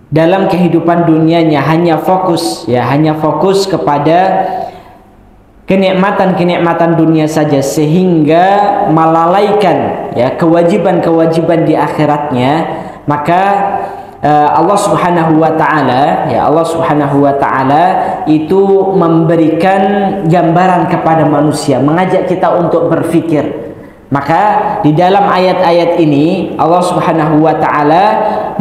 dalam kehidupan dunianya hanya fokus kepada kenikmatan dunia saja, sehingga melalaikan, ya, kewajiban di akhiratnya, maka Allah Subhanahu wa taala itu memberikan gambaran kepada manusia, mengajak kita untuk berpikir. Maka di dalam ayat-ayat ini Allah Subhanahu wa taala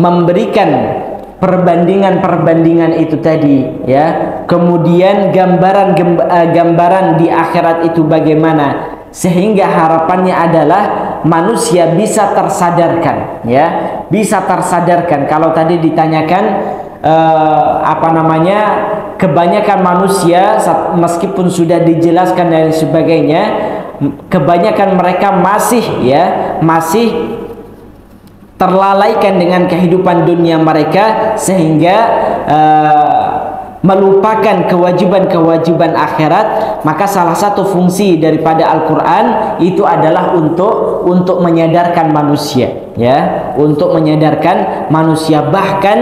memberikan perbandingan itu tadi, ya. Kemudian gambaran di akhirat itu bagaimana, sehingga harapannya adalah manusia bisa tersadarkan, ya, bisa tersadarkan. Kalau tadi ditanyakan kebanyakan manusia meskipun sudah dijelaskan dan sebagainya, kebanyakan mereka masih terlalaikan dengan kehidupan dunia mereka, sehingga melupakan kewajiban akhirat. Maka salah satu fungsi daripada Al-Quran itu adalah untuk menyadarkan manusia, ya, untuk menyadarkan manusia. Bahkan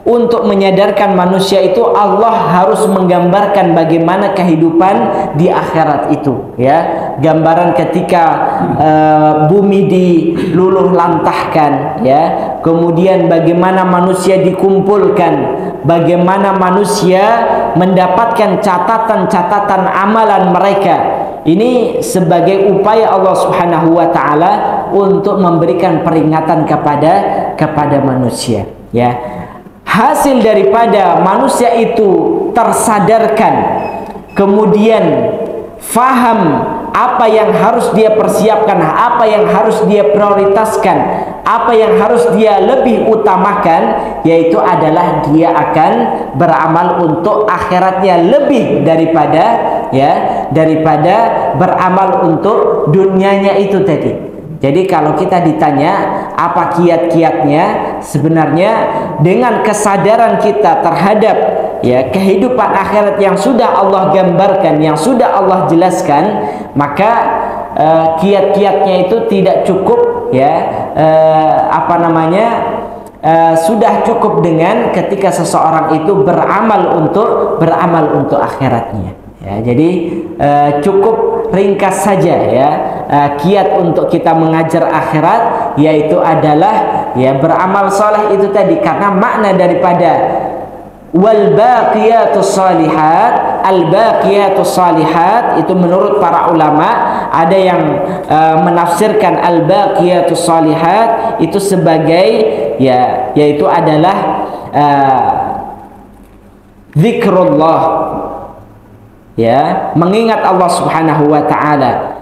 untuk menyadarkan manusia itu Allah harus menggambarkan bagaimana kehidupan di akhirat itu, ya. Gambaran ketika bumi diluluh lantahkan, ya. Kemudian bagaimana manusia dikumpulkan, bagaimana manusia mendapatkan catatan amalan mereka. Ini sebagai upaya Allah Subhanahu wa taala untuk memberikan peringatan kepada manusia, ya. Hasil daripada manusia itu tersadarkan, kemudian faham apa yang harus dia persiapkan, apa yang harus dia prioritaskan, apa yang harus dia lebih utamakan, yaitu adalah dia akan beramal untuk akhiratnya lebih daripada beramal untuk dunianya itu tadi. Jadi kalau kita ditanya apa kiat-kiatnya, sebenarnya dengan kesadaran kita terhadap, ya, kehidupan akhirat yang sudah Allah gambarkan, yang sudah Allah jelaskan, maka kiat-kiatnya itu tidak cukup, ya, sudah cukup dengan ketika seseorang itu beramal untuk akhiratnya, ya. Jadi cukup ringkas saja, ya, kiat untuk kita mengajar akhirat yaitu adalah, ya, beramal soleh itu tadi. Karena makna daripada wal baqiyatus shalihat, al baqiyatus shalihat itu menurut para ulama ada yang menafsirkan al baqiyatus shalihat itu sebagai, ya, yaitu adalah zikrullah, ya, mengingat Allah Subhanahu wa taala.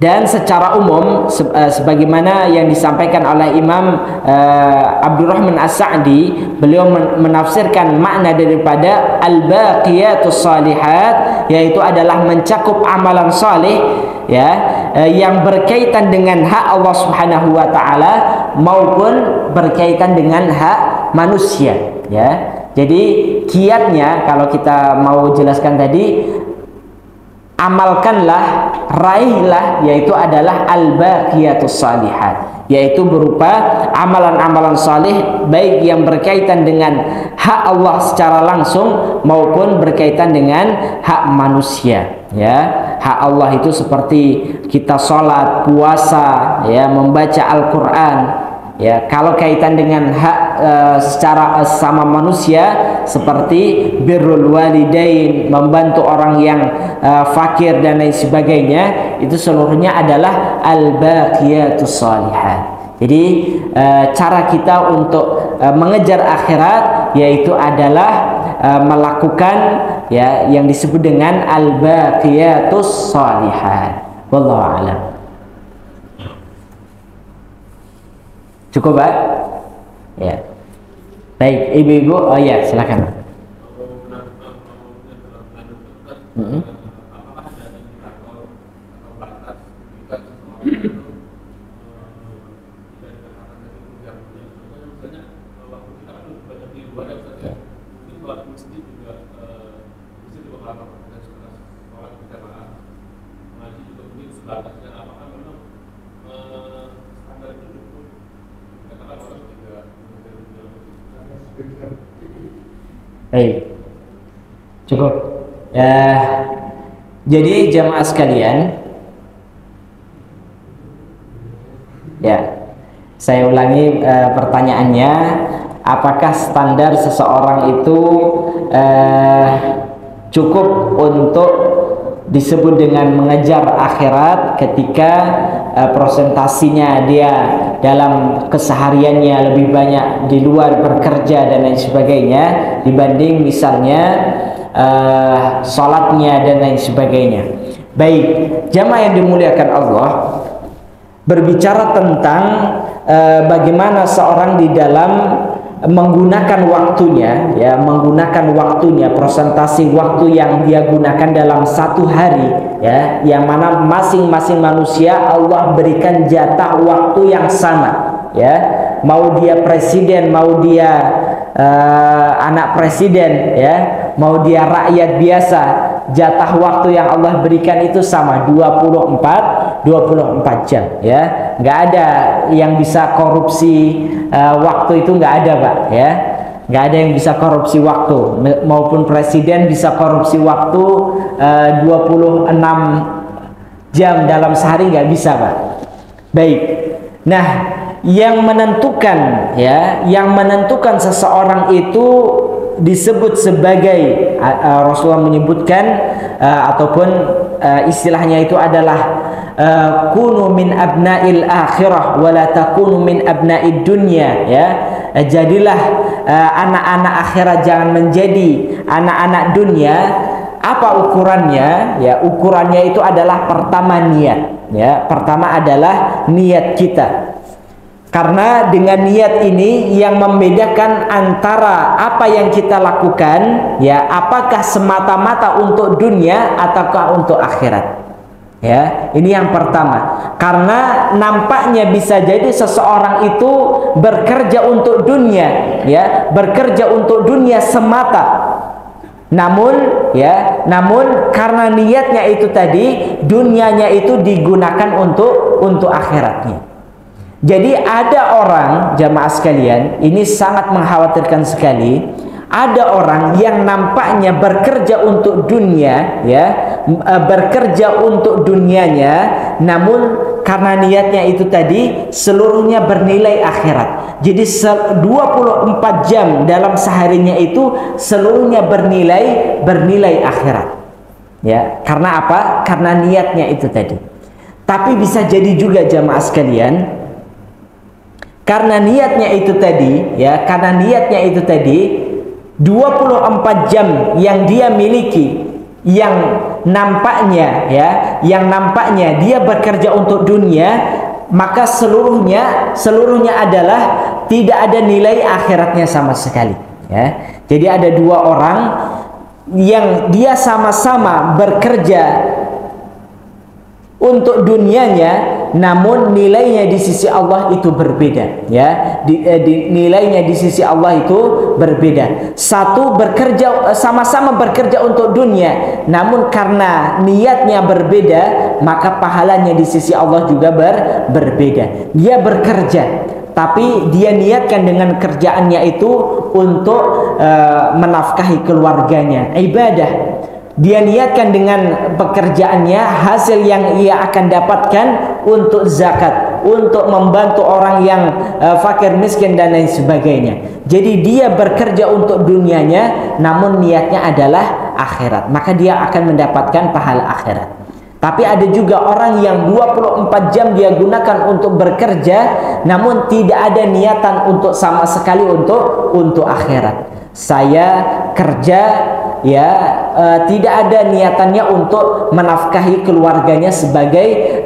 Dan secara umum sebagaimana yang disampaikan oleh Imam Abdurrahman As-Sa'di, beliau menafsirkan makna daripada al-baqiyatus shalihat yaitu adalah mencakup amalan saleh, ya, yang berkaitan dengan hak Allah Subhanahu wa taala maupun berkaitan dengan hak manusia, ya. Jadi kiatnya kalau kita mau jelaskan tadi, amalkanlah, raihlah, yaitu adalah al-baqiyatus shalihat, yaitu berupa amalan-amalan saleh baik yang berkaitan dengan hak Allah secara langsung maupun berkaitan dengan hak manusia, ya. Hak Allah itu seperti kita sholat, puasa, ya, membaca Al-Quran, ya. Kalau kaitan dengan hak secara sama manusia seperti birrul walidain, membantu orang yang fakir dan lain sebagainya, itu seluruhnya adalah al-baqiyatus shalihat. Jadi cara kita untuk mengejar akhirat yaitu adalah melakukan, ya, yang disebut dengan al-baqiyatus shalihat. Wallahu a'lam. Cukup, Pak? Ya. Baik, ibu-ibu, oh ya, silakan. Baik, cukup. Jadi jamaah sekalian, ya, saya ulangi pertanyaannya, apakah standar seseorang itu cukup untuk disebut dengan mengejar akhirat ketika prosentasinya dia dalam kesehariannya lebih banyak di luar bekerja dan lain sebagainya dibanding misalnya sholatnya dan lain sebagainya. Baik, jamaah yang dimuliakan Allah, berbicara tentang bagaimana seorang di dalam menggunakan waktunya, ya, menggunakan waktunya, presentasi waktu yang dia gunakan dalam satu hari, ya, yang mana masing-masing manusia Allah berikan jatah waktu yang sama, ya, mau dia presiden, mau dia anak presiden, ya, mau dia rakyat biasa, jatah waktu yang Allah berikan itu sama, 24 jam, ya. Nggak ada yang bisa korupsi waktu itu, nggak ada, Pak, ya. Nggak ada yang bisa korupsi waktu, maupun presiden bisa korupsi waktu 26 jam dalam sehari, nggak bisa, Pak. Baik, nah, yang menentukan, ya, yang menentukan seseorang itu disebut sebagai Rasulullah menyebutkan ataupun istilahnya itu adalah kunu min abna'il akhirah wa la takunu min abna'id dunya, ya. Jadilah anak-anak akhirat, jangan menjadi anak-anak dunia. Apa ukurannya? Ya, ukurannya itu adalah pertama niat, ya. Pertama adalah niat kita. Karena dengan niat ini yang membedakan antara apa yang kita lakukan, ya, apakah semata-mata untuk dunia ataukah untuk akhirat. Ya, ini yang pertama. Karena nampaknya bisa jadi seseorang itu bekerja untuk dunia, ya, bekerja untuk dunia semata. Namun karena niatnya itu tadi dunianya itu digunakan untuk akhiratnya. Jadi ada orang, jamaah sekalian, ini sangat mengkhawatirkan sekali. Ada orang yang nampaknya bekerja untuk dunia, ya, bekerja untuk dunianya, namun karena niatnya itu tadi seluruhnya bernilai akhirat. Jadi 24 jam dalam seharinya itu seluruhnya bernilai akhirat. Ya, karena apa? Karena niatnya itu tadi. Tapi bisa jadi juga jamaah sekalian, karena niatnya itu tadi, ya, karena niatnya itu tadi 24 jam yang dia miliki, yang nampaknya, ya, yang nampaknya dia bekerja untuk dunia, maka seluruhnya adalah tidak ada nilai akhiratnya sama sekali, ya. Jadi ada dua orang yang dia sama-sama bekerja untuk dunianya, namun nilainya di sisi Allah itu berbeda, ya. Nilainya di sisi Allah itu berbeda. Satu bekerja, sama-sama bekerja untuk dunia, namun karena niatnya berbeda, maka pahalanya di sisi Allah juga berbeda. Dia bekerja, tapi dia niatkan dengan kerjaannya itu untuk menafkahi keluarganya, ibadah. Dia niatkan dengan pekerjaannya hasil yang ia akan dapatkan untuk zakat, untuk membantu orang yang fakir miskin dan lain sebagainya. Jadi dia bekerja untuk dunianya, namun niatnya adalah akhirat, maka dia akan mendapatkan pahala akhirat. Tapi ada juga orang yang 24 jam dia gunakan untuk bekerja, namun tidak ada niatan untuk sama sekali untuk akhirat. Saya kerja, ya, tidak ada niatannya untuk menafkahi keluarganya sebagai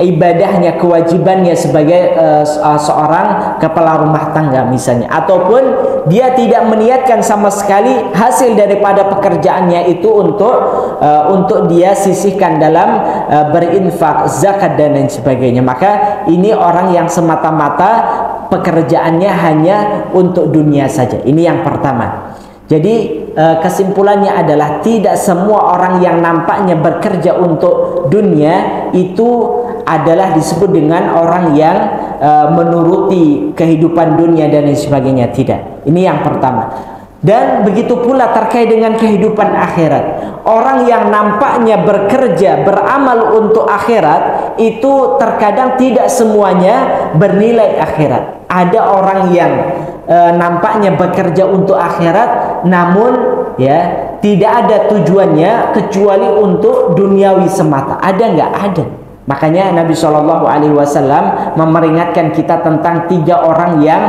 ibadahnya, kewajibannya sebagai seorang kepala rumah tangga misalnya, ataupun dia tidak meniatkan sama sekali hasil daripada pekerjaannya itu untuk dia sisihkan dalam berinfak, zakat dan lain sebagainya. Maka ini orang yang semata-mata pekerjaannya hanya untuk dunia saja. Ini yang pertama. Jadi kesimpulannya adalah tidak semua orang yang nampaknya bekerja untuk dunia itu adalah disebut dengan orang yang menuruti kehidupan dunia dan lain sebagainya. Tidak. Ini yang pertama. Dan begitu pula terkait dengan kehidupan akhirat. Orang yang nampaknya bekerja, beramal untuk akhirat, itu terkadang tidak semuanya bernilai akhirat. Ada orang yang nampaknya bekerja untuk akhirat, namun ya tidak ada tujuannya kecuali untuk duniawi semata. Ada nggak? Ada. Makanya Nabi SAW memperingatkan kita tentang 3 orang yang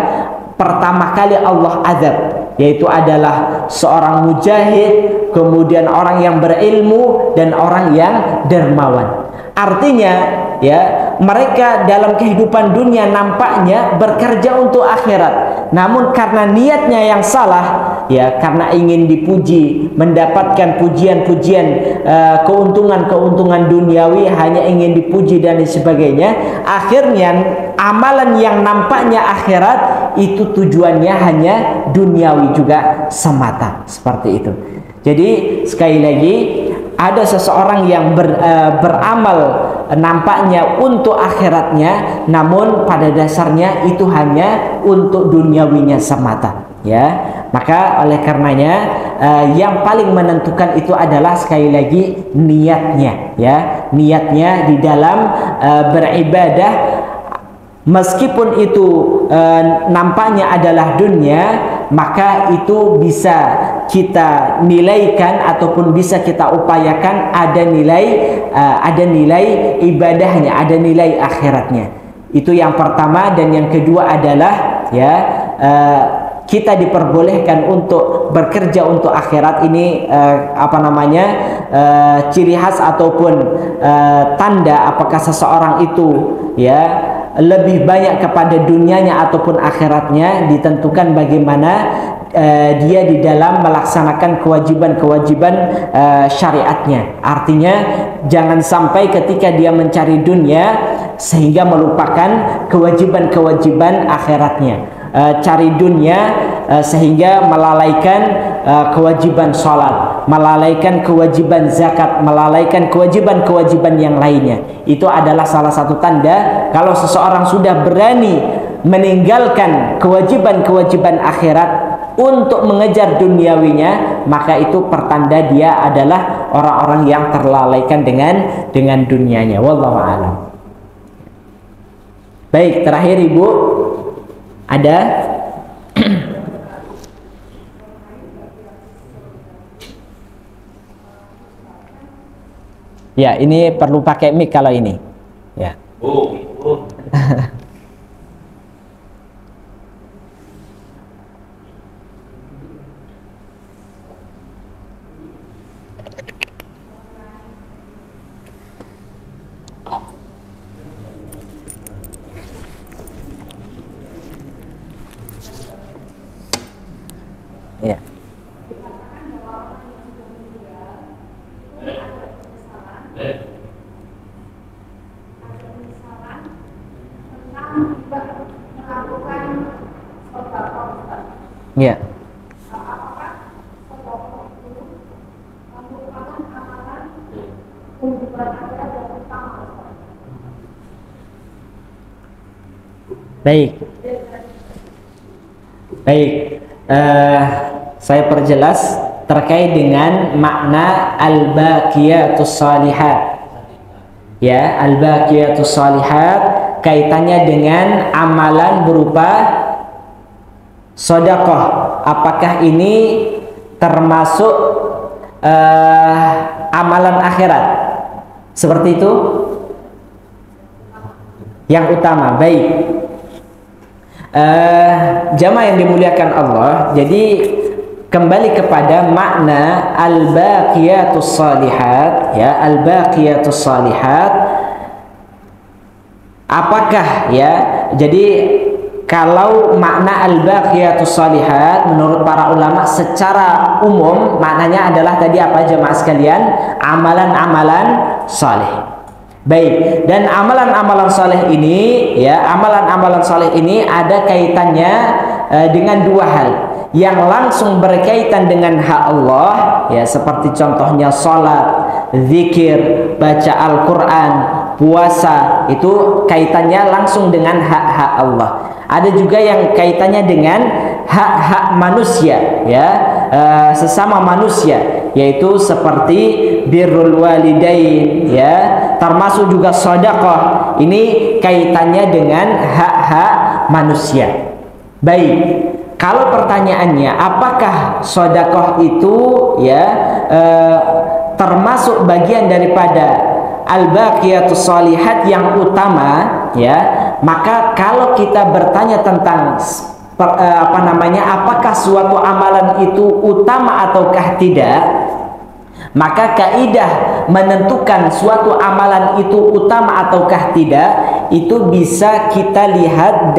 pertama kali Allah azab, yaitu adalah seorang mujahid, kemudian orang yang berilmu, dan orang yang dermawan. Artinya, ya, mereka dalam kehidupan dunia nampaknya bekerja untuk akhirat, namun karena niatnya yang salah, ya, karena ingin dipuji, mendapatkan pujian-pujian, keuntungan-keuntungan duniawi, hanya ingin dipuji dan sebagainya, akhirnya amalan yang nampaknya akhirat itu tujuannya hanya duniawi juga semata, seperti itu. Jadi sekali lagi, ada seseorang yang beramal nampaknya untuk akhiratnya, namun pada dasarnya itu hanya untuk duniawinya semata, ya. Maka oleh karenanya yang paling menentukan itu adalah sekali lagi niatnya, ya, niatnya di dalam beribadah, meskipun itu nampaknya adalah dunia, maka itu bisa kita nilaikan ataupun bisa kita upayakan ada nilai ibadahnya, ada nilai akhiratnya. Itu yang pertama. Dan yang kedua adalah, ya, kita diperbolehkan untuk bekerja untuk akhirat. Ini ciri khas ataupun tanda apakah seseorang itu, ya, lebih banyak kepada dunianya ataupun akhiratnya, ditentukan bagaimana dia di dalam melaksanakan kewajiban-kewajiban syariatnya. Artinya jangan sampai ketika dia mencari dunia sehingga melupakan kewajiban-kewajiban akhiratnya. Cari dunia sehingga melalaikan kewajiban sholat, melalaikan kewajiban zakat, melalaikan kewajiban-kewajiban yang lainnya. Itu adalah salah satu tanda kalau seseorang sudah berani meninggalkan kewajiban-kewajiban akhirat untuk mengejar duniawinya, maka itu pertanda dia adalah orang-orang yang terlalaikan dengan dunianya. Wallahu a'lam. Baik, terakhir Ibu ada ya, ini perlu pakai mic kalau ini. Ya. Ya. Ya. Baik. Saya perjelas terkait dengan makna al-baqiyatus shalihat. Ya, al-baqiyatus shalihat kaitannya dengan amalan berupa sedekah. Apakah ini termasuk amalan akhirat? Seperti itu? Yang utama. Baik. Jamaah yang dimuliakan Allah, jadi kembali kepada makna al-baqiyatus shalihat, ya, al-baqiyatus shalihat. Apakah, ya, jadi kalau makna al-baqiyatus shalihat menurut para ulama secara umum maknanya adalah tadi apa jemaah sekalian? Amalan-amalan saleh. Baik, dan amalan-amalan saleh ini, ya, amalan-amalan saleh ini ada kaitannya dengan dua hal yang langsung berkaitan dengan hak Allah, ya, seperti contohnya salat, zikir, baca Al-Quran, puasa, itu kaitannya langsung dengan hak-hak Allah. Ada juga yang kaitannya dengan hak-hak manusia, ya, sesama manusia, yaitu seperti birrul walidain, ya, termasuk juga sedekah. Ini kaitannya dengan hak-hak manusia. Baik, kalau pertanyaannya apakah sedekah itu, ya, termasuk bagian daripada al-baqiyatus shalihat yang utama, ya, maka kalau kita bertanya tentang apakah suatu amalan itu utama ataukah tidak, maka kaidah menentukan suatu amalan itu utama ataukah tidak itu bisa kita lihat,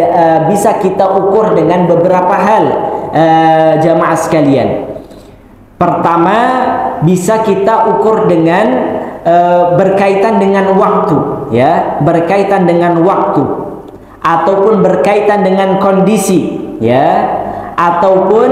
bisa kita ukur dengan beberapa hal, jamaah sekalian. Pertama, bisa kita ukur dengan berkaitan dengan waktu, ya, berkaitan dengan waktu, ataupun berkaitan dengan kondisi, ya, ataupun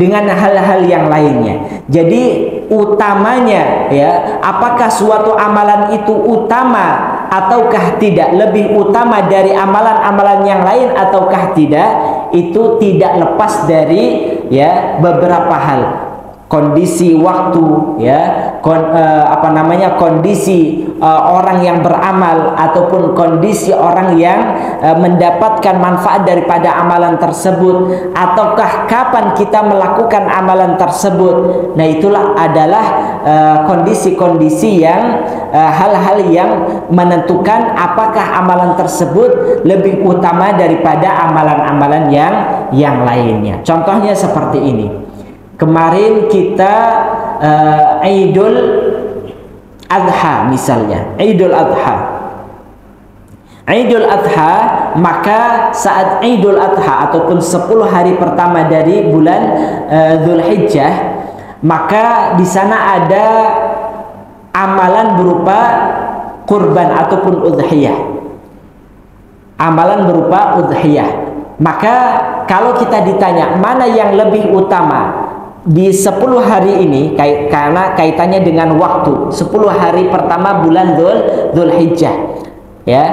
dengan hal-hal yang lainnya. Jadi utamanya, ya, apakah suatu amalan itu utama ataukah tidak, lebih utama dari amalan-amalan yang lain ataukah tidak, itu tidak lepas dari, ya, beberapa hal. Kondisi waktu, ya, kondisi orang yang beramal ataupun kondisi orang yang mendapatkan manfaat daripada amalan tersebut, ataukah kapan kita melakukan amalan tersebut. Nah, itulah adalah kondisi-kondisi yang hal-hal yang menentukan apakah amalan tersebut lebih utama daripada amalan-amalan yang lainnya. Contohnya seperti ini. Kemarin kita Idul Adha misalnya, Idul Adha. Idul Adha, maka saat Idul Adha ataupun 10 hari pertama dari bulan Dzulhijjah, maka di sana ada amalan berupa kurban ataupun udhiyah. Amalan berupa udhiyah. Maka kalau kita ditanya mana yang lebih utama, di 10 hari ini karena kaitannya dengan waktu 10 hari pertama bulan Dzulhijjah, ya,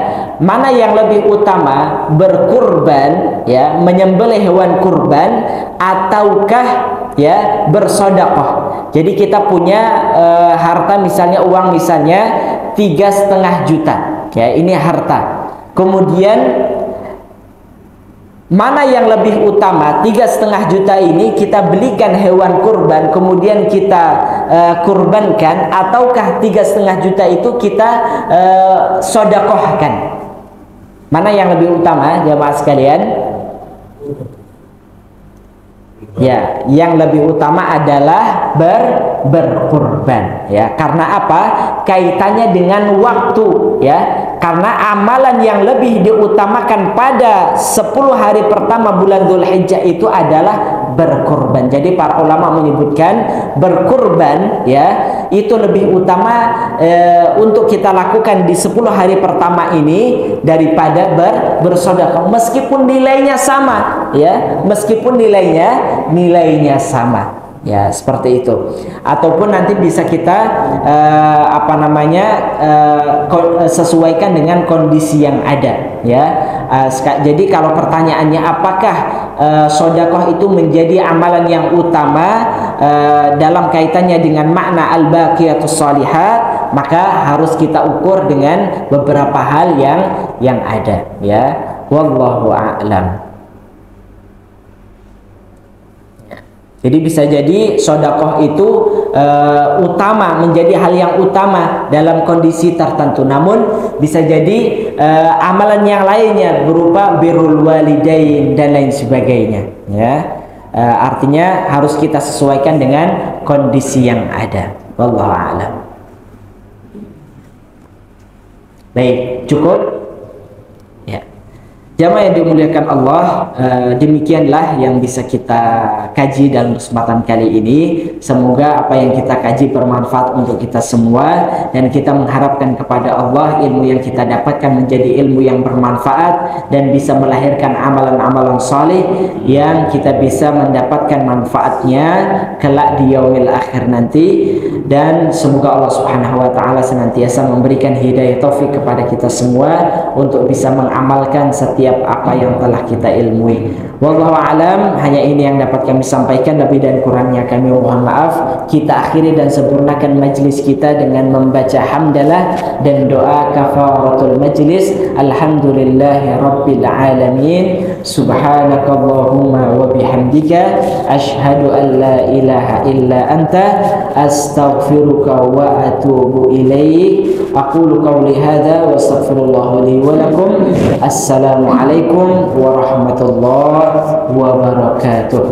mana yang lebih utama, berkurban, ya, menyembelih hewan kurban ataukah ya bersedekah. Jadi kita punya harta, misalnya uang misalnya 3,5 juta, ya, ini harta. Kemudian mana yang lebih utama, 3,5 juta ini kita belikan hewan kurban kemudian kita kurbankan, ataukah 3,5 juta itu kita sedekahkan? Mana yang lebih utama jemaah sekalian? Ya, yang lebih utama adalah berkurban, ya. Karena apa? Kaitannya dengan waktu, ya. Karena amalan yang lebih diutamakan pada 10 hari pertama bulan Dzulhijjah itu adalah berkurban. Jadi para ulama menyebutkan berkurban, ya, itu lebih utama untuk kita lakukan di 10 hari pertama ini daripada bersedekah, meskipun nilainya sama, ya, meskipun nilainya sama, ya, seperti itu. Ataupun nanti bisa kita sesuaikan dengan kondisi yang ada, ya. Jadi kalau pertanyaannya apakah sedekah itu menjadi amalan yang utama dalam kaitannya dengan makna al-baqiyatus shalihat, maka harus kita ukur dengan beberapa hal yang ada, ya. Wallahu a'lam. Jadi bisa jadi sedekah itu utama, menjadi hal yang utama dalam kondisi tertentu. Namun bisa jadi amalan yang lainnya berupa birrul walidain dan lain sebagainya, ya. Artinya harus kita sesuaikan dengan kondisi yang ada. Wallahu a'lam. Baik, cukup. Jamaah yang dimuliakan Allah, demikianlah yang bisa kita kaji dalam kesempatan kali ini. Semoga apa yang kita kaji bermanfaat untuk kita semua, dan kita mengharapkan kepada Allah ilmu yang kita dapatkan menjadi ilmu yang bermanfaat dan bisa melahirkan amalan-amalan saleh yang kita bisa mendapatkan manfaatnya kelak di yaumil akhir nanti. Dan semoga Allah Subhanahu wa taala senantiasa memberikan hidayah taufik kepada kita semua untuk bisa mengamalkan setiap apa yang telah kita ilmui. Wallahu alam, hanya ini yang dapat kami sampaikan, lebih dan kurangnya kami mohon maaf. Kita akhiri dan sempurnakan majlis kita dengan membaca hamdalah dan doa kafaratul majlis. Alhamdulillahi rabbil alamin. Subhanakallahumma wa bihamdika asyhadu an la ilaha illa anta astaghfiruka wa atubu ilaik. Aqulu qawli hadza wa astaghfirullah li wa lakum. Assalamualaikum warahmatullahi wabarakatuh.